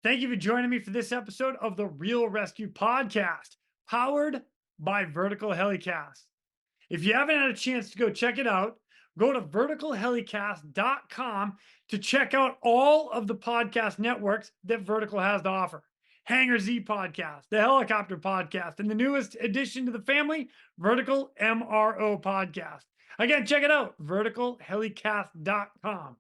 Thank you for joining me for this episode of the Real ResQ podcast, powered by Vertical Helicast. If you haven't had a chance to go check it out, go to verticalhelicast.com to check out all of the podcast networks that Vertical has to offer. Hangar Z podcast, the Helicopter podcast, and the newest addition to the family, Vertical MRO podcast. Again, check it out, verticalhelicast.com.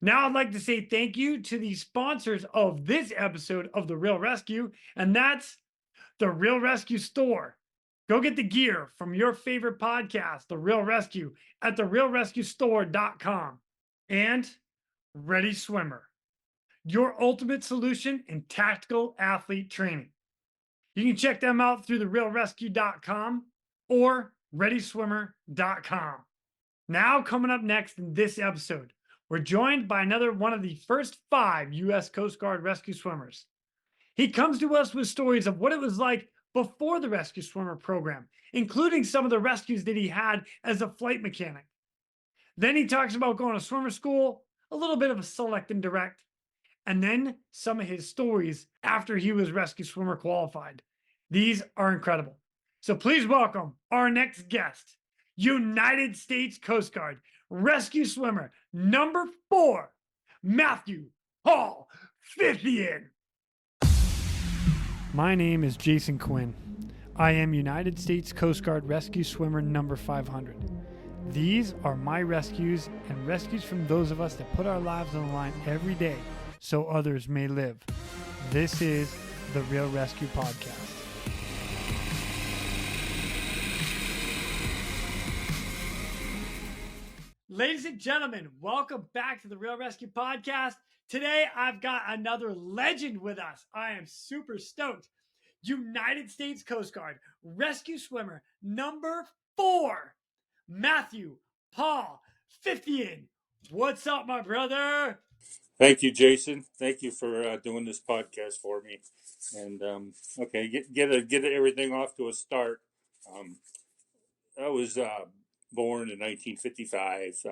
Now I'd like to say thank you to the sponsors of this episode of The Real ResQ, and that's the Real ResQ store. Go get the gear from your favorite podcast, The Real ResQ, at therealrescuestore.com. And Ready Swimmer, your ultimate solution in tactical athlete training. You can check them out through therealrescue.com or readyswimmer.com. Now, coming up next in this episode, we're joined by another one of the first 5 U.S. Coast Guard rescue swimmers. He comes to us with stories of what it was like before the rescue swimmer program, including some of the rescues that he had as a flight mechanic. Then he talks about going to swimmer school, a little bit of a select and direct, and then some of his stories after he was rescue swimmer qualified. These are incredible. So please welcome our next guest, United States Coast Guard rescue swimmer number 4, Matthew Fithian. My name is Jason Quinn. I am United States Coast Guard rescue swimmer number 500. These are my rescues and rescues from those of us that put our lives on the line every day so others may live. This is the Real ResQ podcast. Ladies and gentlemen, welcome back to the Real ResQ podcast. Today, I've got another legend with us. I am super stoked. United States Coast Guard rescue swimmer number 4, Matthew Fithian. What's up, my brother? Thank you, Jason. Thank you for doing this podcast for me. And okay, get everything off to a start. I was born in 1955,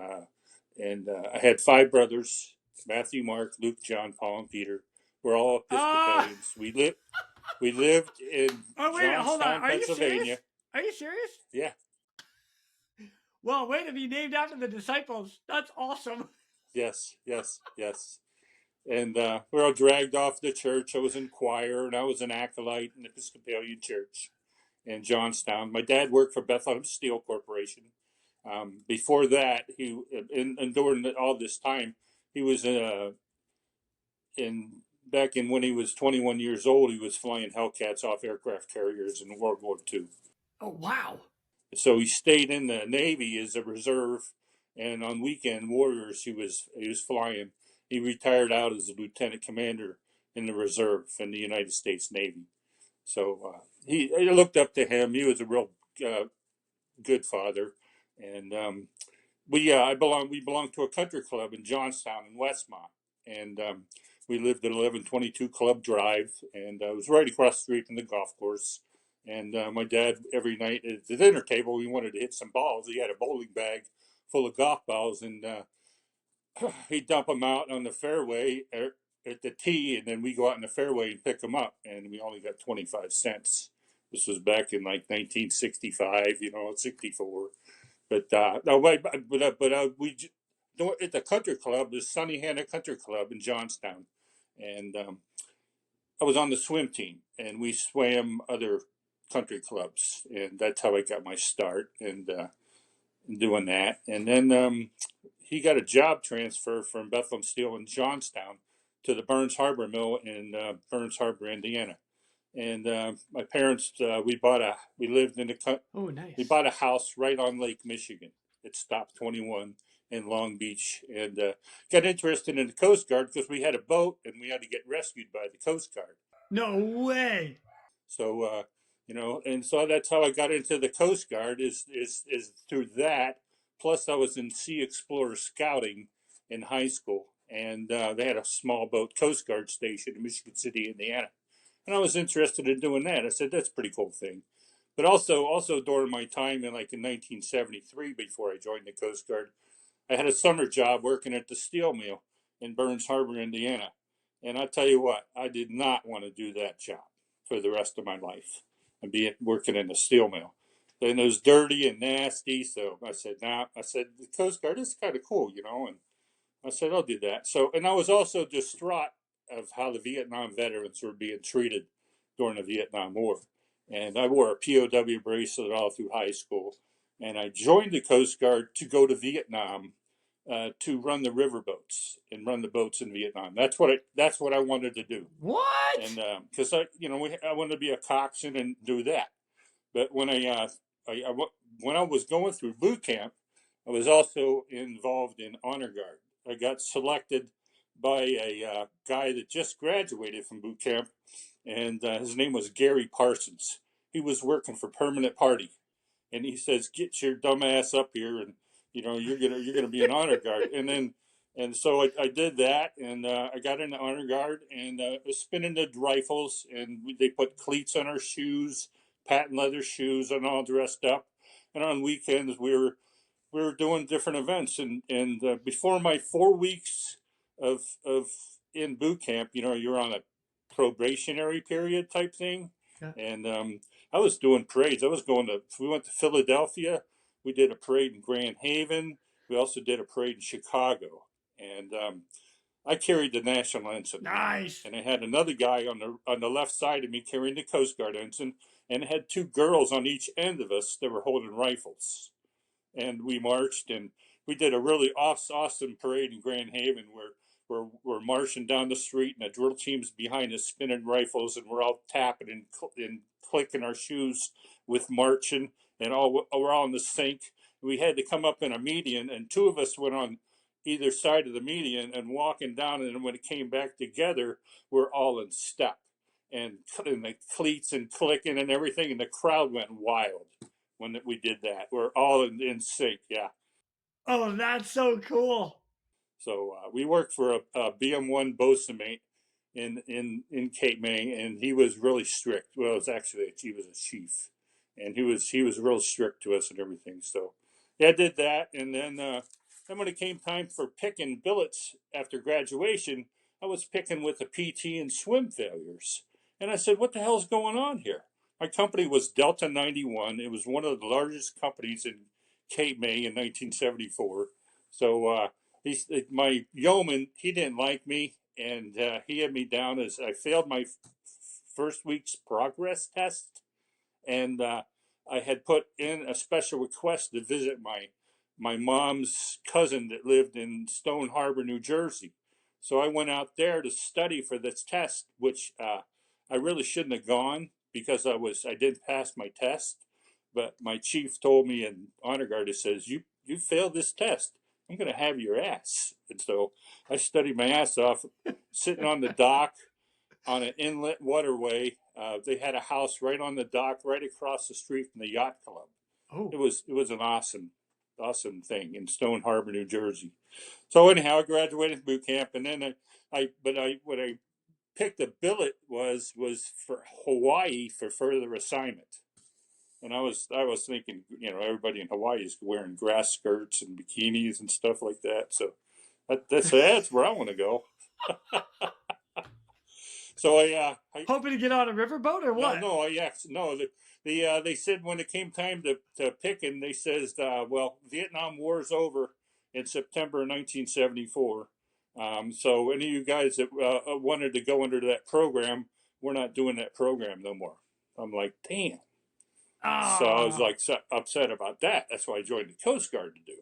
and I had 5 brothers: Matthew, Mark, Luke, John, Paul, and Peter. We're all Episcopalians. We lived in Johnstown, Pennsylvania. Are you serious? Yeah. Well, way to be named after the disciples. That's awesome. Yes. And we were all dragged off the church. I was in choir, and I was an acolyte in the Episcopalian Church in Johnstown. My dad worked for Bethlehem Steel Corporation. Before that, and during all this time, he was back in when he was 21 years old, he was flying Hellcats off aircraft carriers in World War II. Oh, wow. So he stayed in the Navy as a reserve, and on weekend warriors he was flying. He retired out as a lieutenant commander in the reserve in the United States Navy. So I looked up to him. He was a real good father, and we belonged to a country club in Johnstown in Westmont, and we lived at 1122 Club Drive, and I was right across the street from the golf course. And my dad, every night at the dinner table, we wanted to hit some balls. He had a bowling bag full of golf balls, and he'd dump them out on the fairway at the tee, and then we go out in the fairway and pick them up, and we only got 25 cents. This was back in like 1965, 64. But we at the country club, the Sunny Hannah Country Club in Johnstown, and I was on the swim team, and we swam other country clubs, and that's how I got my start and doing that. And then he got a job transfer from Bethlehem Steel in Johnstown to the Burns Harbor Mill in Burns Harbor, Indiana. And my parents, we bought a house right on Lake Michigan. It's Stop 21 in Long Beach, and got interested in the Coast Guard because we had a boat and we had to get rescued by the Coast Guard. No way. So and so that's how I got into the Coast Guard is through that. Plus, I was in Sea Explorer Scouting in high school, and they had a small boat Coast Guard station in Michigan City, Indiana, and I was interested in doing that. I said that's a pretty cool thing. But also during my time in 1973, before I joined the Coast Guard, I had a summer job working at the steel mill in Burns Harbor, Indiana, And I tell you what, I did not want to do that job for the rest of my life and be working in a steel mill. And it was dirty and nasty. So I said, nah. I said, the Coast Guard is kind of cool, And I said, I'll do that. So, and I was also distraught of how the Vietnam veterans were being treated during the Vietnam War. And I wore a POW bracelet all through high school. And I joined the Coast Guard to go to Vietnam to run the river boats and run the boats in Vietnam. That's what I wanted to do. What? And because I wanted to be a coxswain and do that. But when I was going through boot camp, I was also involved in honor guard. I got selected by a guy that just graduated from boot camp, and his name was Gary Parsons. He was working for Permanent Party, and he says, "Get your dumb ass up here, and you're gonna be an honor guard." And so I did that, and I got in the honor guard, and was spinning the rifles, and they put cleats on our shoes, patent leather shoes, and all dressed up. And on weekends we were doing different events, and before my 4 weeks of in boot camp, you're on a probationary period type thing, Yeah. and I was doing parades. We went to Philadelphia. We did a parade in Grand Haven. We also did a parade in Chicago, and I carried the national ensign. Nice. And I had another guy on the left side of me carrying the Coast Guard ensign, and it had two girls on each end of us that were holding rifles. And we marched, and we did a really awesome parade in Grand Haven where we're marching down the street, and the drill team's behind us spinning rifles, and we're all tapping and clicking our shoes with marching, and we're all in the sync. We had to come up in a median, and two of us went on either side of the median and walking down, and when it came back together, we're all in step, and the cleats and clicking and everything, and the crowd went wild when we did that. We're all in sync, yeah. Oh, that's so cool. So we worked for a BM1 bosun mate in Cape May, and he was really strict. Well, it was actually he was a chief, and he was real strict to us and everything. So yeah, I did that, and then when it came time for picking billets after graduation, I was picking with the PT and swim failures, and I said, "What the hell's going on here?" My company was Delta 91. It was one of the largest companies in Cape May in 1974. So my yeoman, he didn't like me, and he had me down as I failed my first week's progress test, and I had put in a special request to visit my mom's cousin that lived in Stone Harbor, New Jersey. So I went out there to study for this test, which I really shouldn't have gone because I did pass my test, but my chief told me in honor guard, he says, you failed this test. I'm going to have your ass. And so I studied my ass off sitting on the dock on an inlet waterway. They had a house right on the dock, right across the street from the yacht club. Oh, It was an awesome thing in Stone Harbor, New Jersey. So anyhow, I graduated boot camp, and then what I picked a billet was for Hawaii for further assignment. And I was thinking, everybody in Hawaii is wearing grass skirts and bikinis and stuff like that. So that's where I want to go. So hoping to get on a riverboat or what? no. They said when it came time to pick, and they says, well, Vietnam War is over in September 1974. So any of you guys that wanted to go under that program, we're not doing that program no more. I'm like, damn. So I was like upset about that. That's why I joined the Coast Guard to do.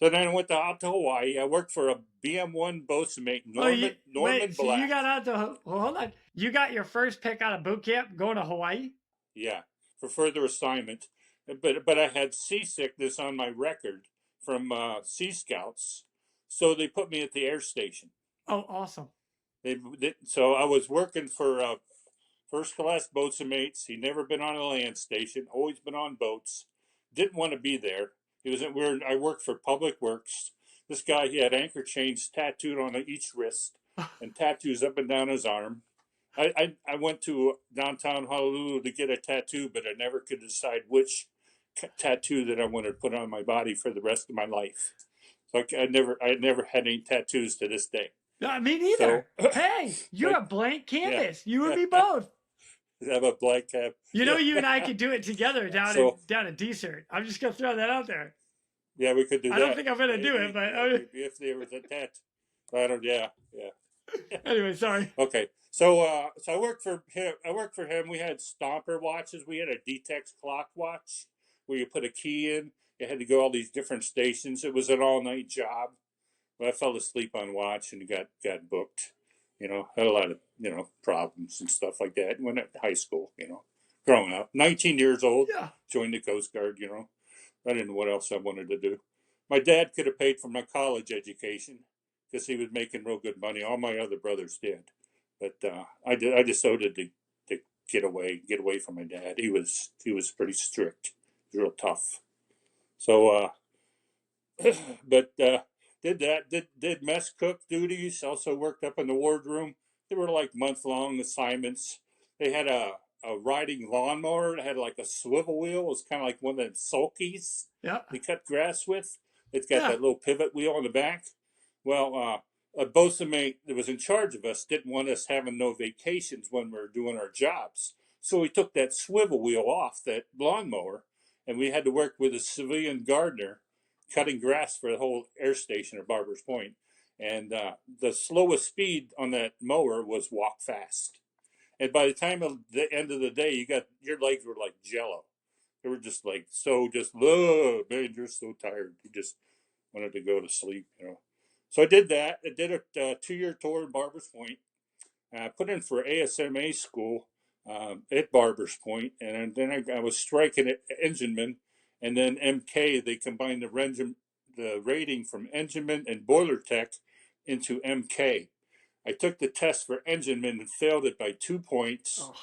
So then I went out to Hawaii. I worked for a BM1 bosun mate, Norman wait, so Black. you got out to hold on. You got your first pick out of boot camp going to Hawaii? Yeah, for further assignment. But I had seasickness on my record from Sea Scouts, so they put me at the air station. Oh, awesome. So I was working for first class boatswain mates. He'd never been on a land station, always been on boats. Didn't want to be there. I worked for Public Works. This guy, he had anchor chains tattooed on each wrist and tattoos up and down his arm. I went to downtown Honolulu to get a tattoo, but I never could decide which tattoo that I wanted to put on my body for the rest of my life. So I never had any tattoos to this day. Me So, neither. Hey, you're but a blank yeah, canvas. You and me both. have a blank cap. You know, Yeah. you and I could do it together So down in Desert. I'm just gonna throw that out there. yeah, we could do I don't that. think I'm gonna do it, Maybe, but yeah, maybe if there was a tent. I don't. Yeah, yeah. anyway, sorry. Okay, so I worked for him. We had stomper watches. We had a Detex clock watch where you put a key in. You had to go all these different stations. It was an all night job. But I fell asleep on watch and got booked. Had a lot of problems and stuff like that. When at high school, growing up, 19 years old, Yeah. joined the Coast Guard. I didn't know what else I wanted to do. My dad could have paid for my college education because he was making real good money. All my other brothers did, but I did. I decided to get away from my dad. He was pretty strict, real tough. So, but did that. Did mess cook duties. Also worked up in the wardroom. They were like month-long assignments. They had a riding lawnmower. It had like a swivel wheel. It was kind of like one of them sulkies Yeah. they cut grass with. It's got Yeah. that little pivot wheel on the back. Well, a bosun mate that was in charge of us didn't want us having no vacations when we were doing our jobs. So we took that swivel wheel off that lawnmower, and we had to work with a civilian gardener cutting grass for the whole air station at Barbers Point. And the slowest speed on that mower was walk fast. And by the time of the end of the day, your legs were like jello. They were just like oh, man, you're so tired. You just wanted to go to sleep. So I did that. I did a 2-year tour in Barbers Point. I put in for ASMA school at Barbers Point, and then I was striking at engineman, and then MK. They combined the rating from engineman and boiler tech into MK. I took the test for engineman and failed it by 2 points. Oh.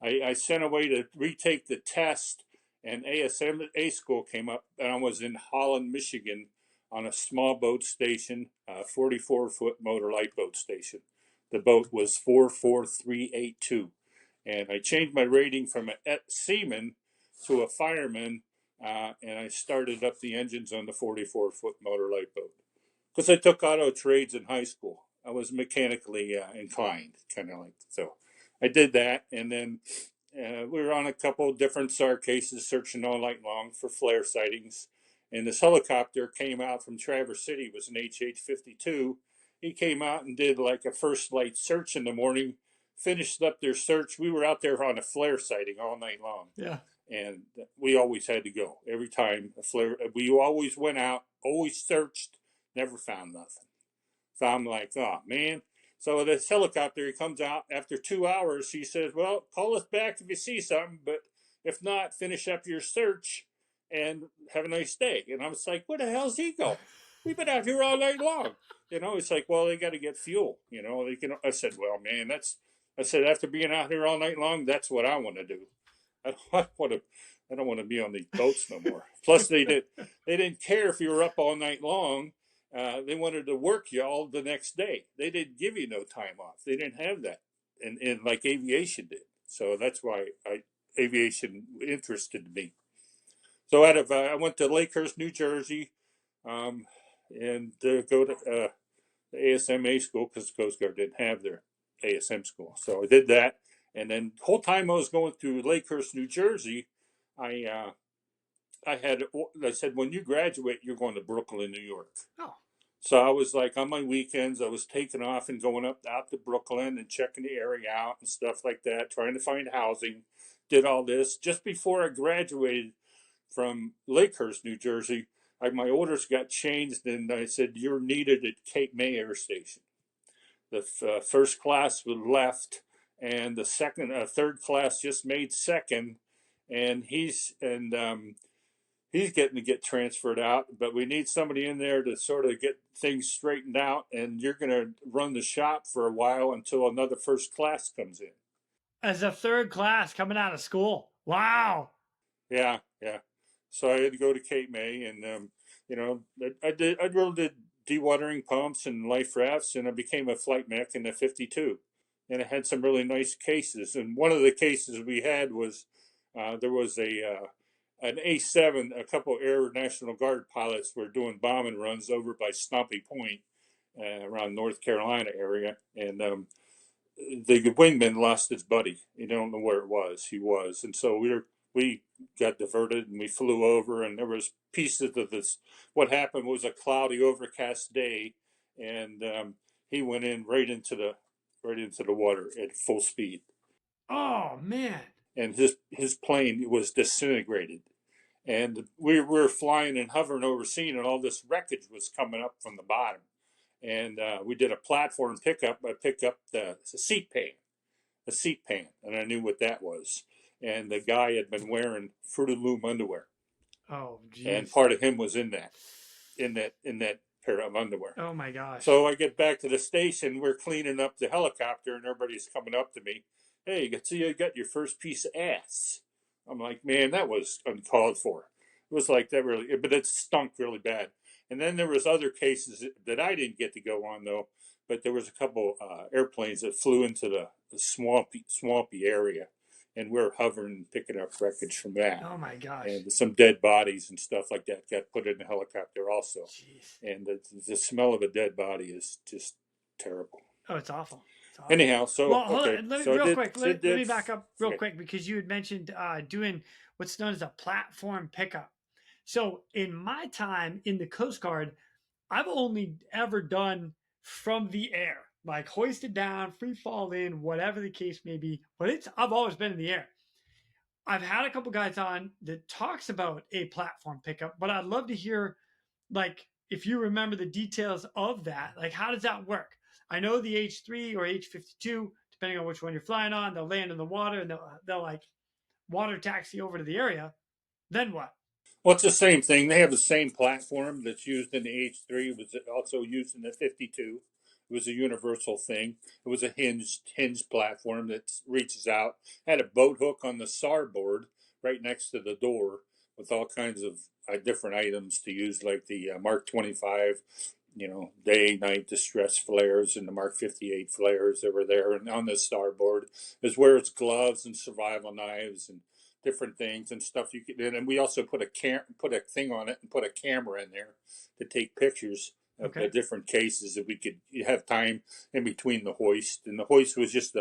I sent away to retake the test, and ASMA school came up, and I was in Holland, Michigan, on a small boat station, a 44-foot motor light boat station. The boat was 44382, and I changed my rating from a seaman to a fireman, and I started up the engines on the 44-foot motor light boat because I took auto trades in high school. I was mechanically inclined, kind of like so. I did that, and then we were on a couple different SAR cases, searching all night long for flare sightings. And this helicopter came out from Traverse City. It was an HH-52. He came out and did like a first light search in the morning. Finished up their search. We were out there on a flare sighting all night long. Yeah. And we always had to go every time a flare. We always went out, always searched, never found nothing. So I'm like, oh man. So this helicopter, he comes out after 2 hours. He says, well, call us back if you see something, but if not, finish up your search and have a nice day. And I was like, where the hell's he go? We've been out here all night long. It's like, well, they got to get fuel. I said, well, man, I said, after being out here all night long, that's what I want to do. I don't want to be on these boats no more. Plus, they didn't care if you were up all night long. They wanted to work you all the next day. They didn't give you no time off. They didn't have that, and like aviation did. So that's why aviation interested me. So I went to Lakehurst, New Jersey, and to go to the ASMA school because the Coast Guard didn't have their ASM school. So I did that, and then the whole time I was going through Lakehurst, New Jersey, I I said, when you graduate, you're going to Brooklyn, New York. Oh. So I was like, on my weekends, I was taking off and going out to Brooklyn and checking the area out and stuff like that, trying to find housing. Did all this just before I graduated from Lakehurst, New Jersey. My orders got changed, and I said, you're needed at Cape May Air Station. The first class was left, and the third class just made second, and he's getting to get transferred out, but we need somebody in there to sort of get things straightened out, and you're going to run the shop for a while until another first class comes in. As a third class coming out of school. Wow. Yeah, yeah. So I had to go to Cape May, and I drilled did dewatering pumps and life rafts, and I became a flight mech in the 52, and I had some really nice cases. And one of the cases we had was there was an A7. A couple Air National Guard pilots were doing bombing runs over by Stumpy Point, around North Carolina area, and the wingman lost his buddy. You don't know where it was. He was, and so we got diverted and we flew over, and there was pieces of this. What happened was a cloudy, overcast day, and he went in right into the water at full speed, Oh man. and his plane was disintegrated. And we were flying and hovering over scene, and all this wreckage was coming up from the bottom. And we did a platform pickup. I picked up the seat pan, and I knew what that was. And the guy had been wearing Fruit of Loom underwear, Oh and jeez. part of him was in that pair of underwear. Oh my gosh. So I get back to the station. We're cleaning up the helicopter, and everybody's coming up to me. Hey, you got your first piece of ass. I'm like, man, that was uncalled for. It was like that really, but it stunk really bad. And then there was other cases that I didn't get to go on though. But there was a couple airplanes that flew into the swampy area, and we're hovering, picking up wreckage from that, Oh my gosh. and some dead bodies and stuff like that got put in the helicopter also. Jeez. And the smell of a dead body is just terrible. Oh, it's awful. It's awful. Anyhow, so Well, hold okay, on. Let me so real quick. Let me back up real okay. quick because you had mentioned doing what's known as a platform pickup. So in my time in the Coast Guard, I've only ever done from the air, like hoisted down, free fall in, whatever the case may be. But I've always been in the air. I've had a couple guys on that talks about a platform pickup, but I'd love to hear, like, if you remember the details of that. Like, how does that work? I know the H3 or H52, depending on which one you're flying on, they'll land in the water and they'll like water taxi over to the area. Then what? Well, it's the same thing. They have the same platform that's used in the H3. It was also used in the 52. It was a universal thing. It was a hinged platform that reaches out. Had a boat hook on the starboard right next to the door with all kinds of different items to use, like the Mark 25, day night distress flares, and the Mark 58 flares that were there. And on the starboard is where it's gloves and survival knives and different things and stuff you could. And we also put a thing on it and put a camera in there to take pictures of the different cases that we could have time in between the hoist. And the hoist was just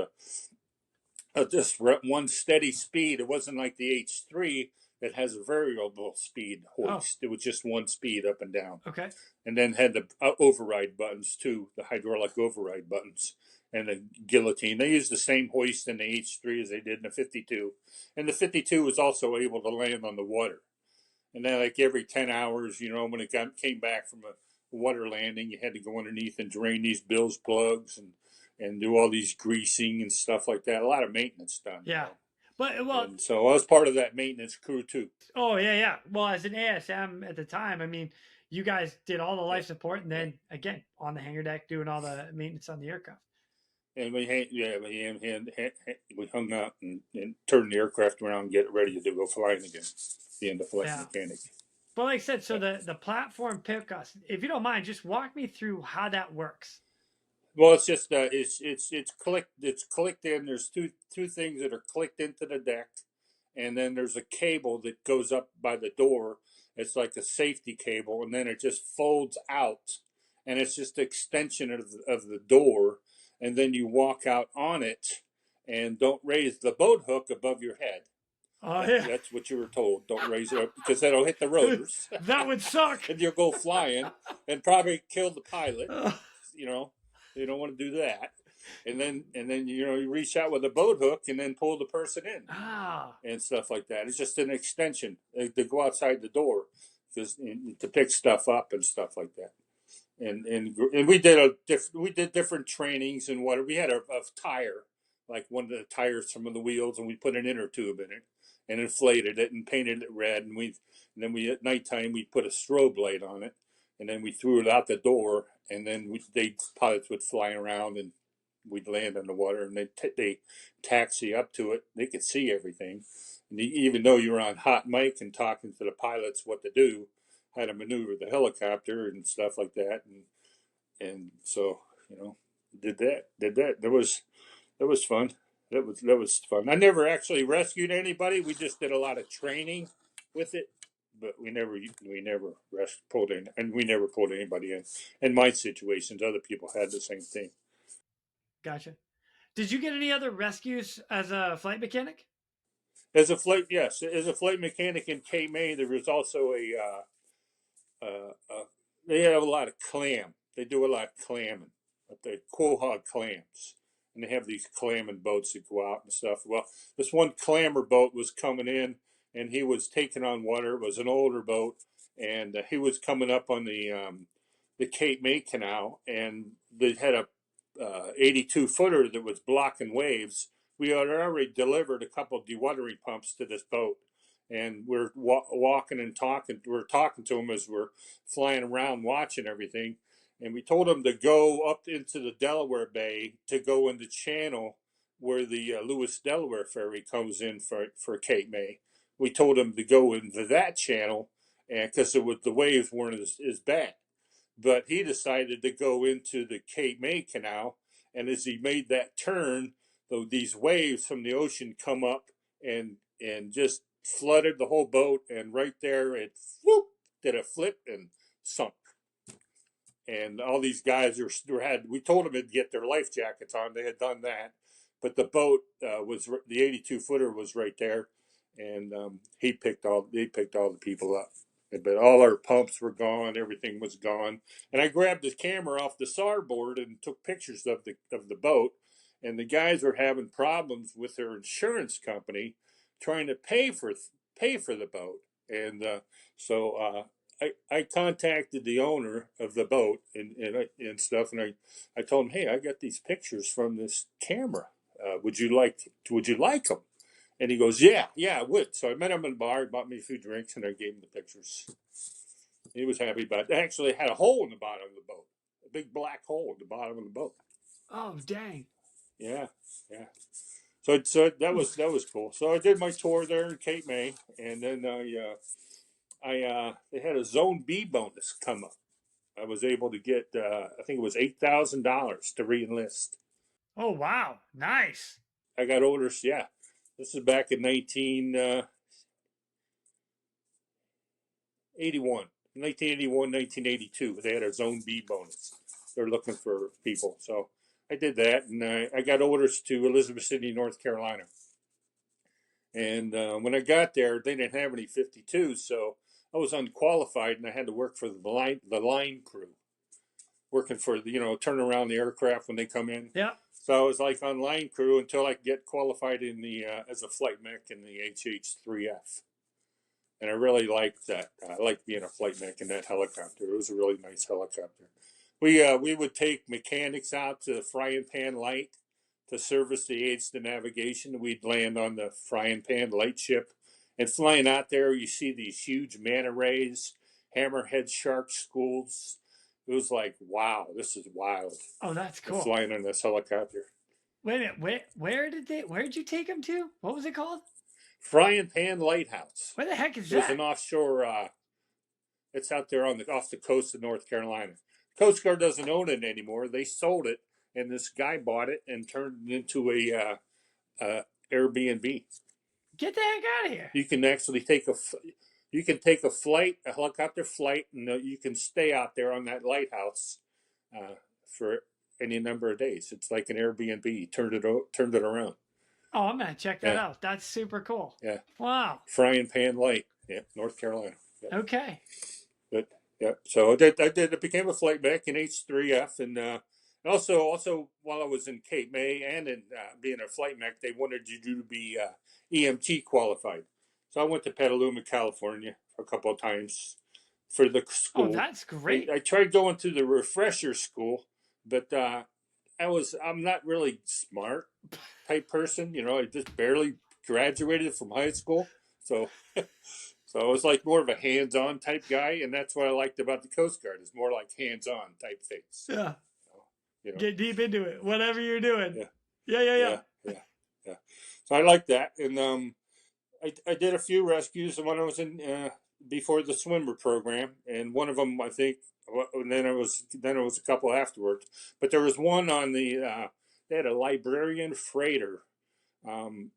just one steady speed. It wasn't like the H3 that has a variable speed hoist. It was just one speed up and down. Okay. And then had the override buttons too, the hydraulic override buttons, and the guillotine. They used the same hoist in the H3 as they did in the 52. And the 52 was also able to land on the water. And then, like every 10 hours, when it came back from a water landing, you had to go underneath and drain these bilge plugs and do all these greasing and stuff like that. A lot of maintenance done. Yeah. But and so I was part of that maintenance crew too. Oh yeah. Well, as an ASM at the time, I mean, you guys did all the life support, and then again on the hangar deck doing all the maintenance on the aircraft. And we hung out and turned the aircraft around and get it ready to go flying again. Being the flight mechanic. But like I said, so the platform pickup, if you don't mind, just walk me through how that works. Well, it's just it's clicked in. There's two things that are clicked into the deck, and then there's a cable that goes up by the door. It's like a safety cable, and then it just folds out, and it's just an extension of the door, and then you walk out on it, and don't raise the boat hook above your head. Oh yeah, that's what you were told. Don't raise it up because that'll hit the rotors. That would suck. And you'll go flying and probably kill the pilot. You don't want to do that. And then you reach out with a boat hook and then pull the person in and stuff like that. It's just an extension to go outside the door to pick stuff up and stuff like that. And we did different trainings and we had a tire, like one of the tires from the wheels, and we put an inner tube in it and inflated it and painted it red, and then at nighttime we put a strobe light on it, and then we threw it out the door, and then pilots would fly around and we'd land on the water, and they taxi up to it. They could see everything, and even though you were on hot mic and talking to the pilots what to do, how to maneuver the helicopter and stuff like that, and so did that. That was fun. That was fun. I never actually rescued anybody. We just did a lot of training with it, but we never pulled in, and we never pulled anybody in. In my situations, other people had the same thing. Gotcha. Did you get any other rescues as a flight mechanic? As a flight mechanic in Cape May, there was also they have a lot of clam. They do a lot of clamming, but the quahog clams, and they have these clamming boats that go out and stuff. Well, this one clammer boat was coming in, and he was taking on water. It was an older boat, and he was coming up on the Cape May Canal, and they had a 82 footer that was blocking waves. We had already delivered a couple of dewatering pumps to this boat, and we're walking and talking. We're talking to him as we're flying around watching everything. And we told him to go up into the Delaware Bay to go in the channel where the Lewis Delaware ferry comes in for Cape May. We told him to go into that channel, and because the waves weren't as bad. But he decided to go into the Cape May Canal, and as he made that turn, though these waves from the ocean come up and just flooded the whole boat, and right there it whoop, did a flip and sunk. And all these guys we told them to get their life jackets on. They had done that, but the boat the 82 footer was right there, and they picked all the people up. But all our pumps were gone, everything was gone, and I grabbed the camera off the starboard and took pictures of the boat. And the guys were having problems with their insurance company, trying to pay for the boat, and so I contacted the owner of the boat and stuff, and I told him, hey, I got these pictures from this camera. Would you like them? And he goes, yeah, I would. So I met him in the bar. He bought me a few drinks, and I gave him the pictures. He was happy about it. They actually had a hole in the bottom of the boat, a big black hole in the bottom of the boat. Oh, dang. Yeah. So that was cool. So I did my tour there in Cape May, and then they had a Zone B bonus come up. I was able to get I think it was $8,000 to reenlist. Oh, wow. Nice. I got orders. Yeah, this is back in 1981, 1982. They had a Zone B bonus. They're looking for people, so I did that, and I got orders to Elizabeth City, North Carolina. And when I got there, they didn't have any 52s, so I was unqualified, and I had to work for the line crew, working for turn around the aircraft when they come in. Yeah. So I was like on line crew until I could get qualified in the as a flight mech in the HH-3F, and I really liked that. I liked being a flight mech in that helicopter. It was a really nice helicopter. We would take mechanics out to the frying pan light to service the aids to navigation. We'd land on the frying pan light ship, and flying out there, you see these huge manta rays, hammerhead shark schools. It was like, wow, this is wild. Oh, that's cool. Flying on this helicopter. Wait a minute. Where did you take them to? What was it called? Frying Pan Lighthouse. Where the heck is It was that? an offshore. It's out there off the coast of North Carolina. Coast Guard doesn't own it anymore. They sold it, and this guy bought it and turned it into a Airbnb. Get the heck out of here! You can actually take a helicopter flight, and you can stay out there on that lighthouse for any number of days. It's like an Airbnb. You turned it around. Oh, I'm gonna check that out. That's super cool. Yeah. Wow. Frying Pan Light. Yeah, North Carolina. Yeah. Okay. But yeah, so I became a flight mech in H3F, and also while I was in Cape May and in being a flight mech, they wanted you to be EMT qualified. So I went to Petaluma, California, a couple of times for the school. Oh, that's great. I tried going to the refresher school, but I'm not really smart type person. I just barely graduated from high school, so. So I was like more of a hands-on type guy, and that's what I liked about the Coast Guard. It's more like hands-on type things. Yeah. So, Get deep into it, whatever you're doing. Yeah. So I like that, and I did a few rescues when I was in before the swimmer program, and one of them I think, and then it was a couple afterwards. But there was one on they had a librarian freighter.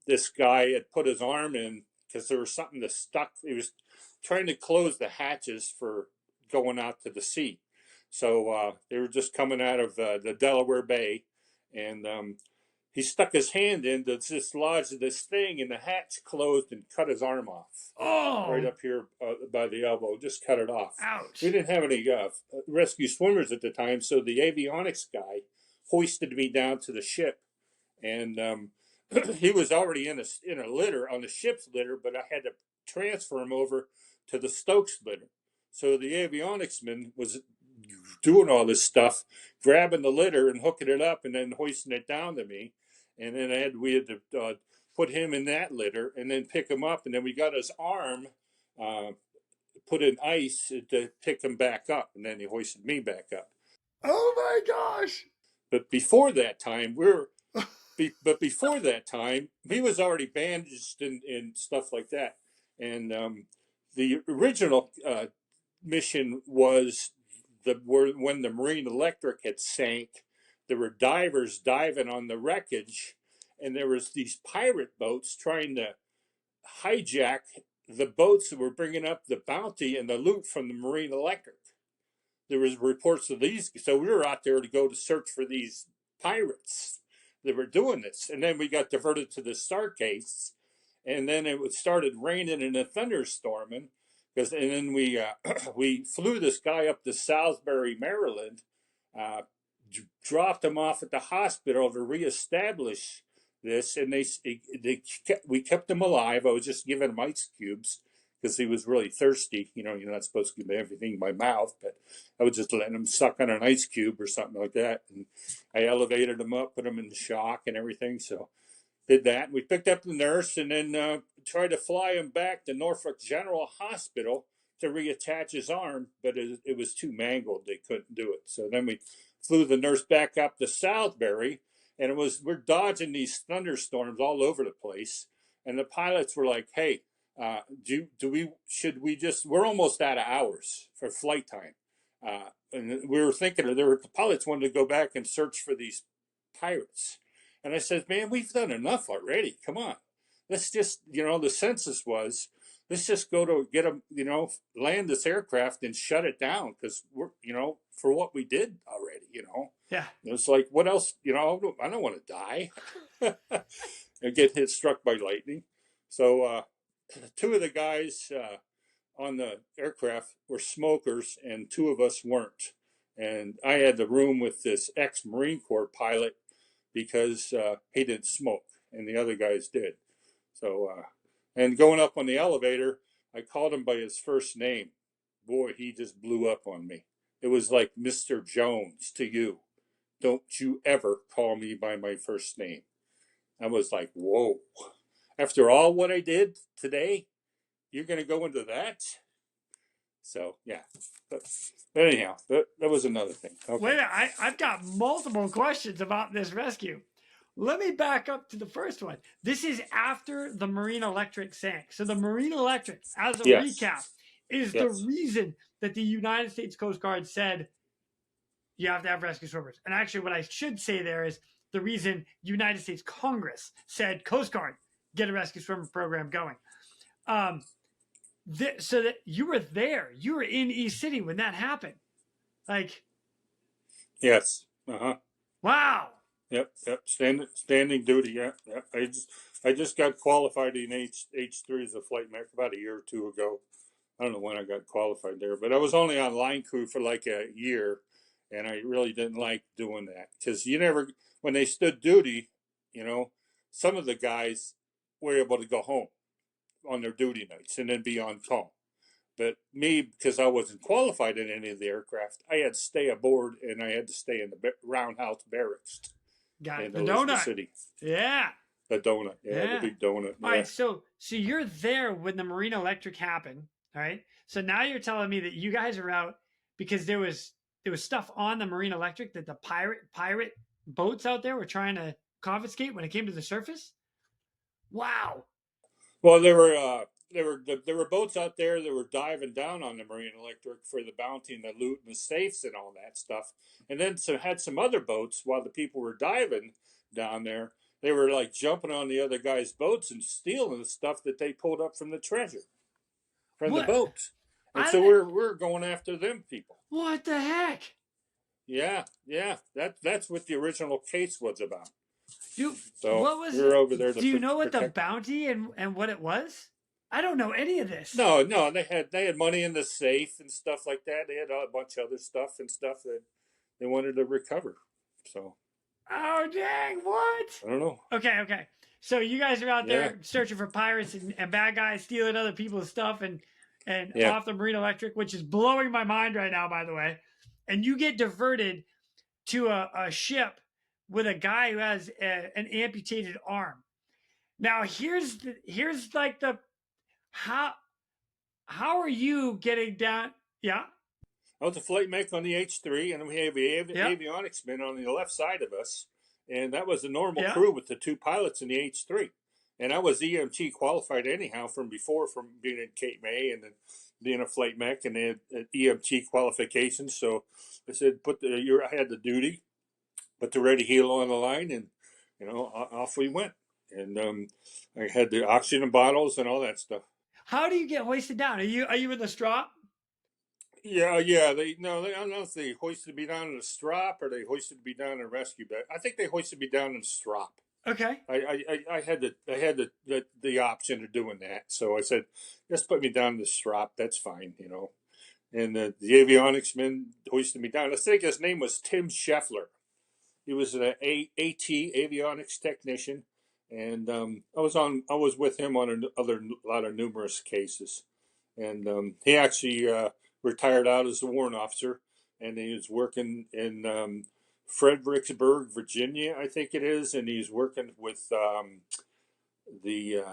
This guy had put his arm in because there was something that stuck. He was trying to close the hatches for going out to the sea. So they were just coming out of the Delaware Bay, and he stuck his hand in to dislodge this thing, and the hatch closed and cut his arm off right Oh, up here by the elbow. Just cut it off. We ouch. didn't have any rescue swimmers at the time, so the avionics guy hoisted me down to the ship, and he was already in a litter on the ship's litter, but I had to transfer him over to the Stokes litter. So the avionics man was doing all this stuff, grabbing the litter and hooking it up, and then hoisting it down to me. And then we had to put him in that litter, and then pick him up, and then we got his arm put in ice to pick him back up, and then he hoisted me back up. Oh my gosh. But before that time, before that time, he was already bandaged and stuff like that. And the original mission was when the Marine Electric had sank, there were divers diving on the wreckage, and there was these pirate boats trying to hijack the boats that were bringing up the bounty and the loot from the Marine Electric. There was reports of these, so we were out there to go to search for these pirates that were doing this, and then we got diverted to the Starcase, and then it started raining and a thunderstorming, and then we we flew this guy up to Salisbury, Maryland, uh, dropped him off at the hospital to reestablish this, and we kept him alive. I was just giving him ice cubes because he was really thirsty. You know, you're not supposed to give everything by mouth, but I was just letting him suck on an ice cube or something like that. And I elevated him up, put him in shock and everything. So did that. We picked up the nurse and then tried to fly him back to Norfolk General Hospital to reattach his arm, but it was too mangled. They couldn't do it. So then we flew the nurse back up to Salisbury, and we're dodging these thunderstorms all over the place. And the pilots were like, "Hey, we're almost out of hours for flight time." And we were thinking, the pilots wanted to go back and search for these pirates. And I said, "Man, we've done enough already. Come on. Let's just, the census was, let's just go to get them, land this aircraft and shut it down because we're, for what we did already. Yeah. It's like, what else? I don't want to die and get struck by lightning." So two of the guys on the aircraft were smokers, and two of us weren't. And I had the room with this ex-Marine Corps pilot because he didn't smoke, and the other guys did. So, and going up on the elevator, I called him by his first name. Boy, he just blew up on me. It was like Mr. Jones to you. Don't you ever call me by my first name. I was like, whoa. After all what I did today, you're going to go into that? So, yeah. But anyhow, that was another thing. Okay. Wait a minute, I've got multiple questions about this rescue. Let me back up to the first one. This is after the Marine Electric sank. So the Marine Electric, as a Yes. recap, is the Yes. reason that the United States Coast Guard said you have to have rescue swimmers. And actually, what I should say there is the reason United States Congress said Coast Guard, get a rescue swimmer program going. So that you were there, you were in East City when that happened. Like, Yes. wow. Yep. Standing duty. Yeah. I just got qualified in H3 as a flight mech about a year or two ago. I don't know when I got qualified there, but I was only on line crew for like a year, and I really didn't like doing that because when they stood duty, some of the guys were able to go home on their duty nights and then be on call. But me, because I wasn't qualified in any of the aircraft, I had to stay aboard, and I had to stay in the roundhouse barracks Got in the Elizabeth donut. City. Yeah. The donut. Yeah, Yeah. the big donut. All right, so you're there when the Marine Electric happened. All right. So now you're telling me that you guys are out because there was stuff on the Marine Electric that the pirate boats out there were trying to confiscate when it came to the surface? Wow. Well, there were boats out there that were diving down on the Marine Electric for the bounty and the loot and the safes and all that stuff. And then had some other boats while the people were diving down there. they were like jumping on the other guy's boats and stealing the stuff that they pulled up from the treasure, from the What? boats. And I so didn't. we're going after them people. What the heck? Yeah, yeah. That's what the original case was about. Dude, So what was we're it? over there to Do you know what the protect. bounty and what it was? I don't know any of this. No, no, they had money in the safe and stuff like that. They had a bunch of other stuff and stuff that they wanted to recover. So Oh dang! What? I don't know. Okay. So you guys are out Yeah, there searching for pirates and bad guys stealing other people's stuff and yeah, off the Marine Electric, which is blowing my mind right now, by the way. And you get diverted to a ship with a guy who has an amputated arm. Now here's like the how how are you getting down? Yeah, I was a flight mech on the H3, and we have the yeah, avionics men on the left side of us, and that was a normal yeah. crew with the two pilots in the H3. And I was EMT qualified anyhow from before, from being in Cape May and then being a flight mech, and they had EMT qualifications. So I said, I had the duty, put the ready heel on the line, and off we went. And I had the oxygen bottles and all that stuff. How do you get hoisted down? Are you in the strop? Yeah, yeah. I don't know if they hoisted me down in a strop or they hoisted me down in a rescue bed. I think they hoisted me down in a strop. Okay. I had the option of doing that, so I said, just put me down in the strop. That's fine, And the avionics man hoisted me down. I think his name was Tim Scheffler. He was an AT avionics technician, and I was with him on a lot of numerous cases, and he actually retired out as a warrant officer, and he was working in Fredericksburg, Virginia, I think it is, and he's working with the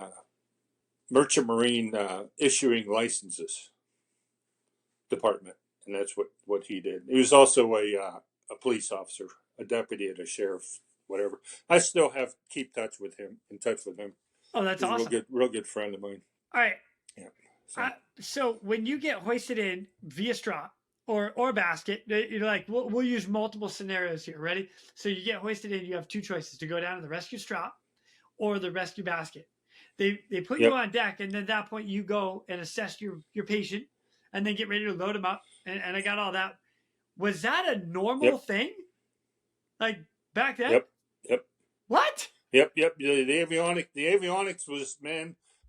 Merchant Marine issuing licenses department, and that's what he did. He was also a police officer, a deputy at a sheriff, whatever. I still keep in touch with him. Oh, that's He's a awesome. real good friend of mine. All right. Yeah. So So when you get hoisted in via strop or basket, you're like, we'll use multiple scenarios here. Ready? So you get hoisted in. You have two choices: to go down to the rescue strop or the rescue basket. They put you yep, on deck, and then at that point you go and assess your patient, and then get ready to load them up. And I got all that. Was that a normal yep, thing? Like back then? yep, yep. What? Yep. The avionics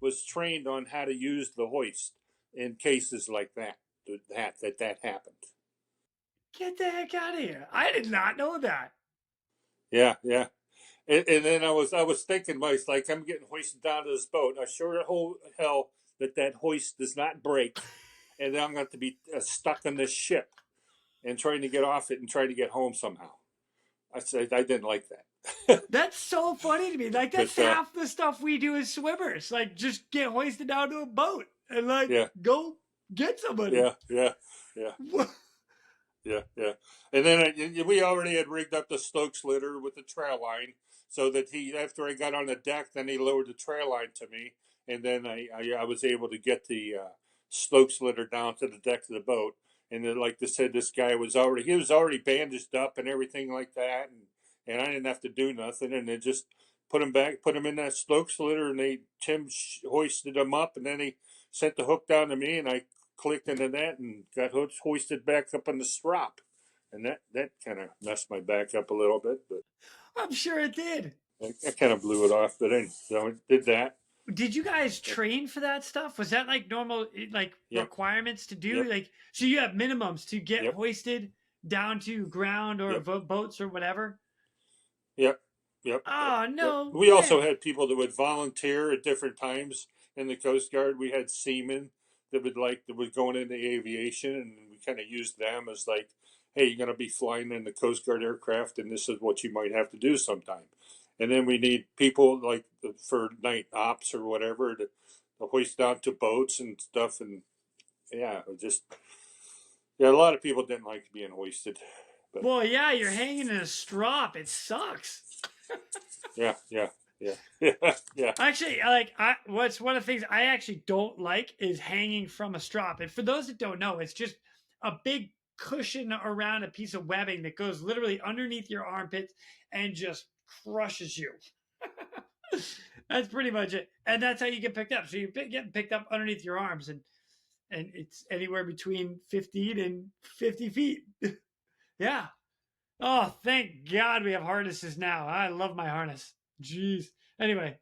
was trained on how to use the hoist in cases like that. That happened. Get the heck out of here! I did not know that. Yeah, yeah. And then I was thinking, like, I'm getting hoisted down to this boat. I sure whole hell that hoist does not break, and then I'm going to be stuck on this ship and trying to get off it and trying to get home somehow. I said I didn't like that. That's so funny to me. Like that's But half the stuff we do as swimmers. Like just get hoisted down to a boat and like yeah, go get somebody. yeah. Yeah. And then we already had rigged up the Stokes litter with the trail line, so that after I got on the deck, then he lowered the trail line to me, and then I was able to get the Stokes litter down to the deck of the boat. And then, like they said, this guy was already bandaged up and everything like that, and I didn't have to do nothing, and they just put him in that Stokes litter, and Tim hoisted him up, and then he sent the hook down to me, and I clicked into that and got hoisted back up on the strop, and that kind of messed my back up a little bit, but I'm sure it did. I kind of blew it off. But anyway, so I did that. Did you guys train for that stuff? Was that like normal like Yep, requirements to do? yep, Like so you have minimums to get yep, hoisted down to ground or yep, boats or whatever? yep, yep, Oh yep. no We also way. had people that would volunteer at different times in the Coast Guard. We had seamen that was going into aviation, and we kind of used them as like, hey, you're going to be flying in the Coast Guard aircraft, and this is what you might have to do sometime. And then we need people like for night ops or whatever to hoist onto boats and stuff. And yeah, a lot of people didn't like being hoisted, but Well, yeah, you're hanging in a strop. It sucks. yeah. Yeah. Actually, what's one of the things I actually don't like is hanging from a strop. And for those that don't know, it's just a big cushion around a piece of webbing that goes literally underneath your armpits and just crushes you. That's pretty much it, and that's how you get picked up. So you get picked up underneath your arms, and it's anywhere between 15 and 50 feet. Yeah. Oh, thank God we have harnesses now. I love my harness. Jeez. Anyway,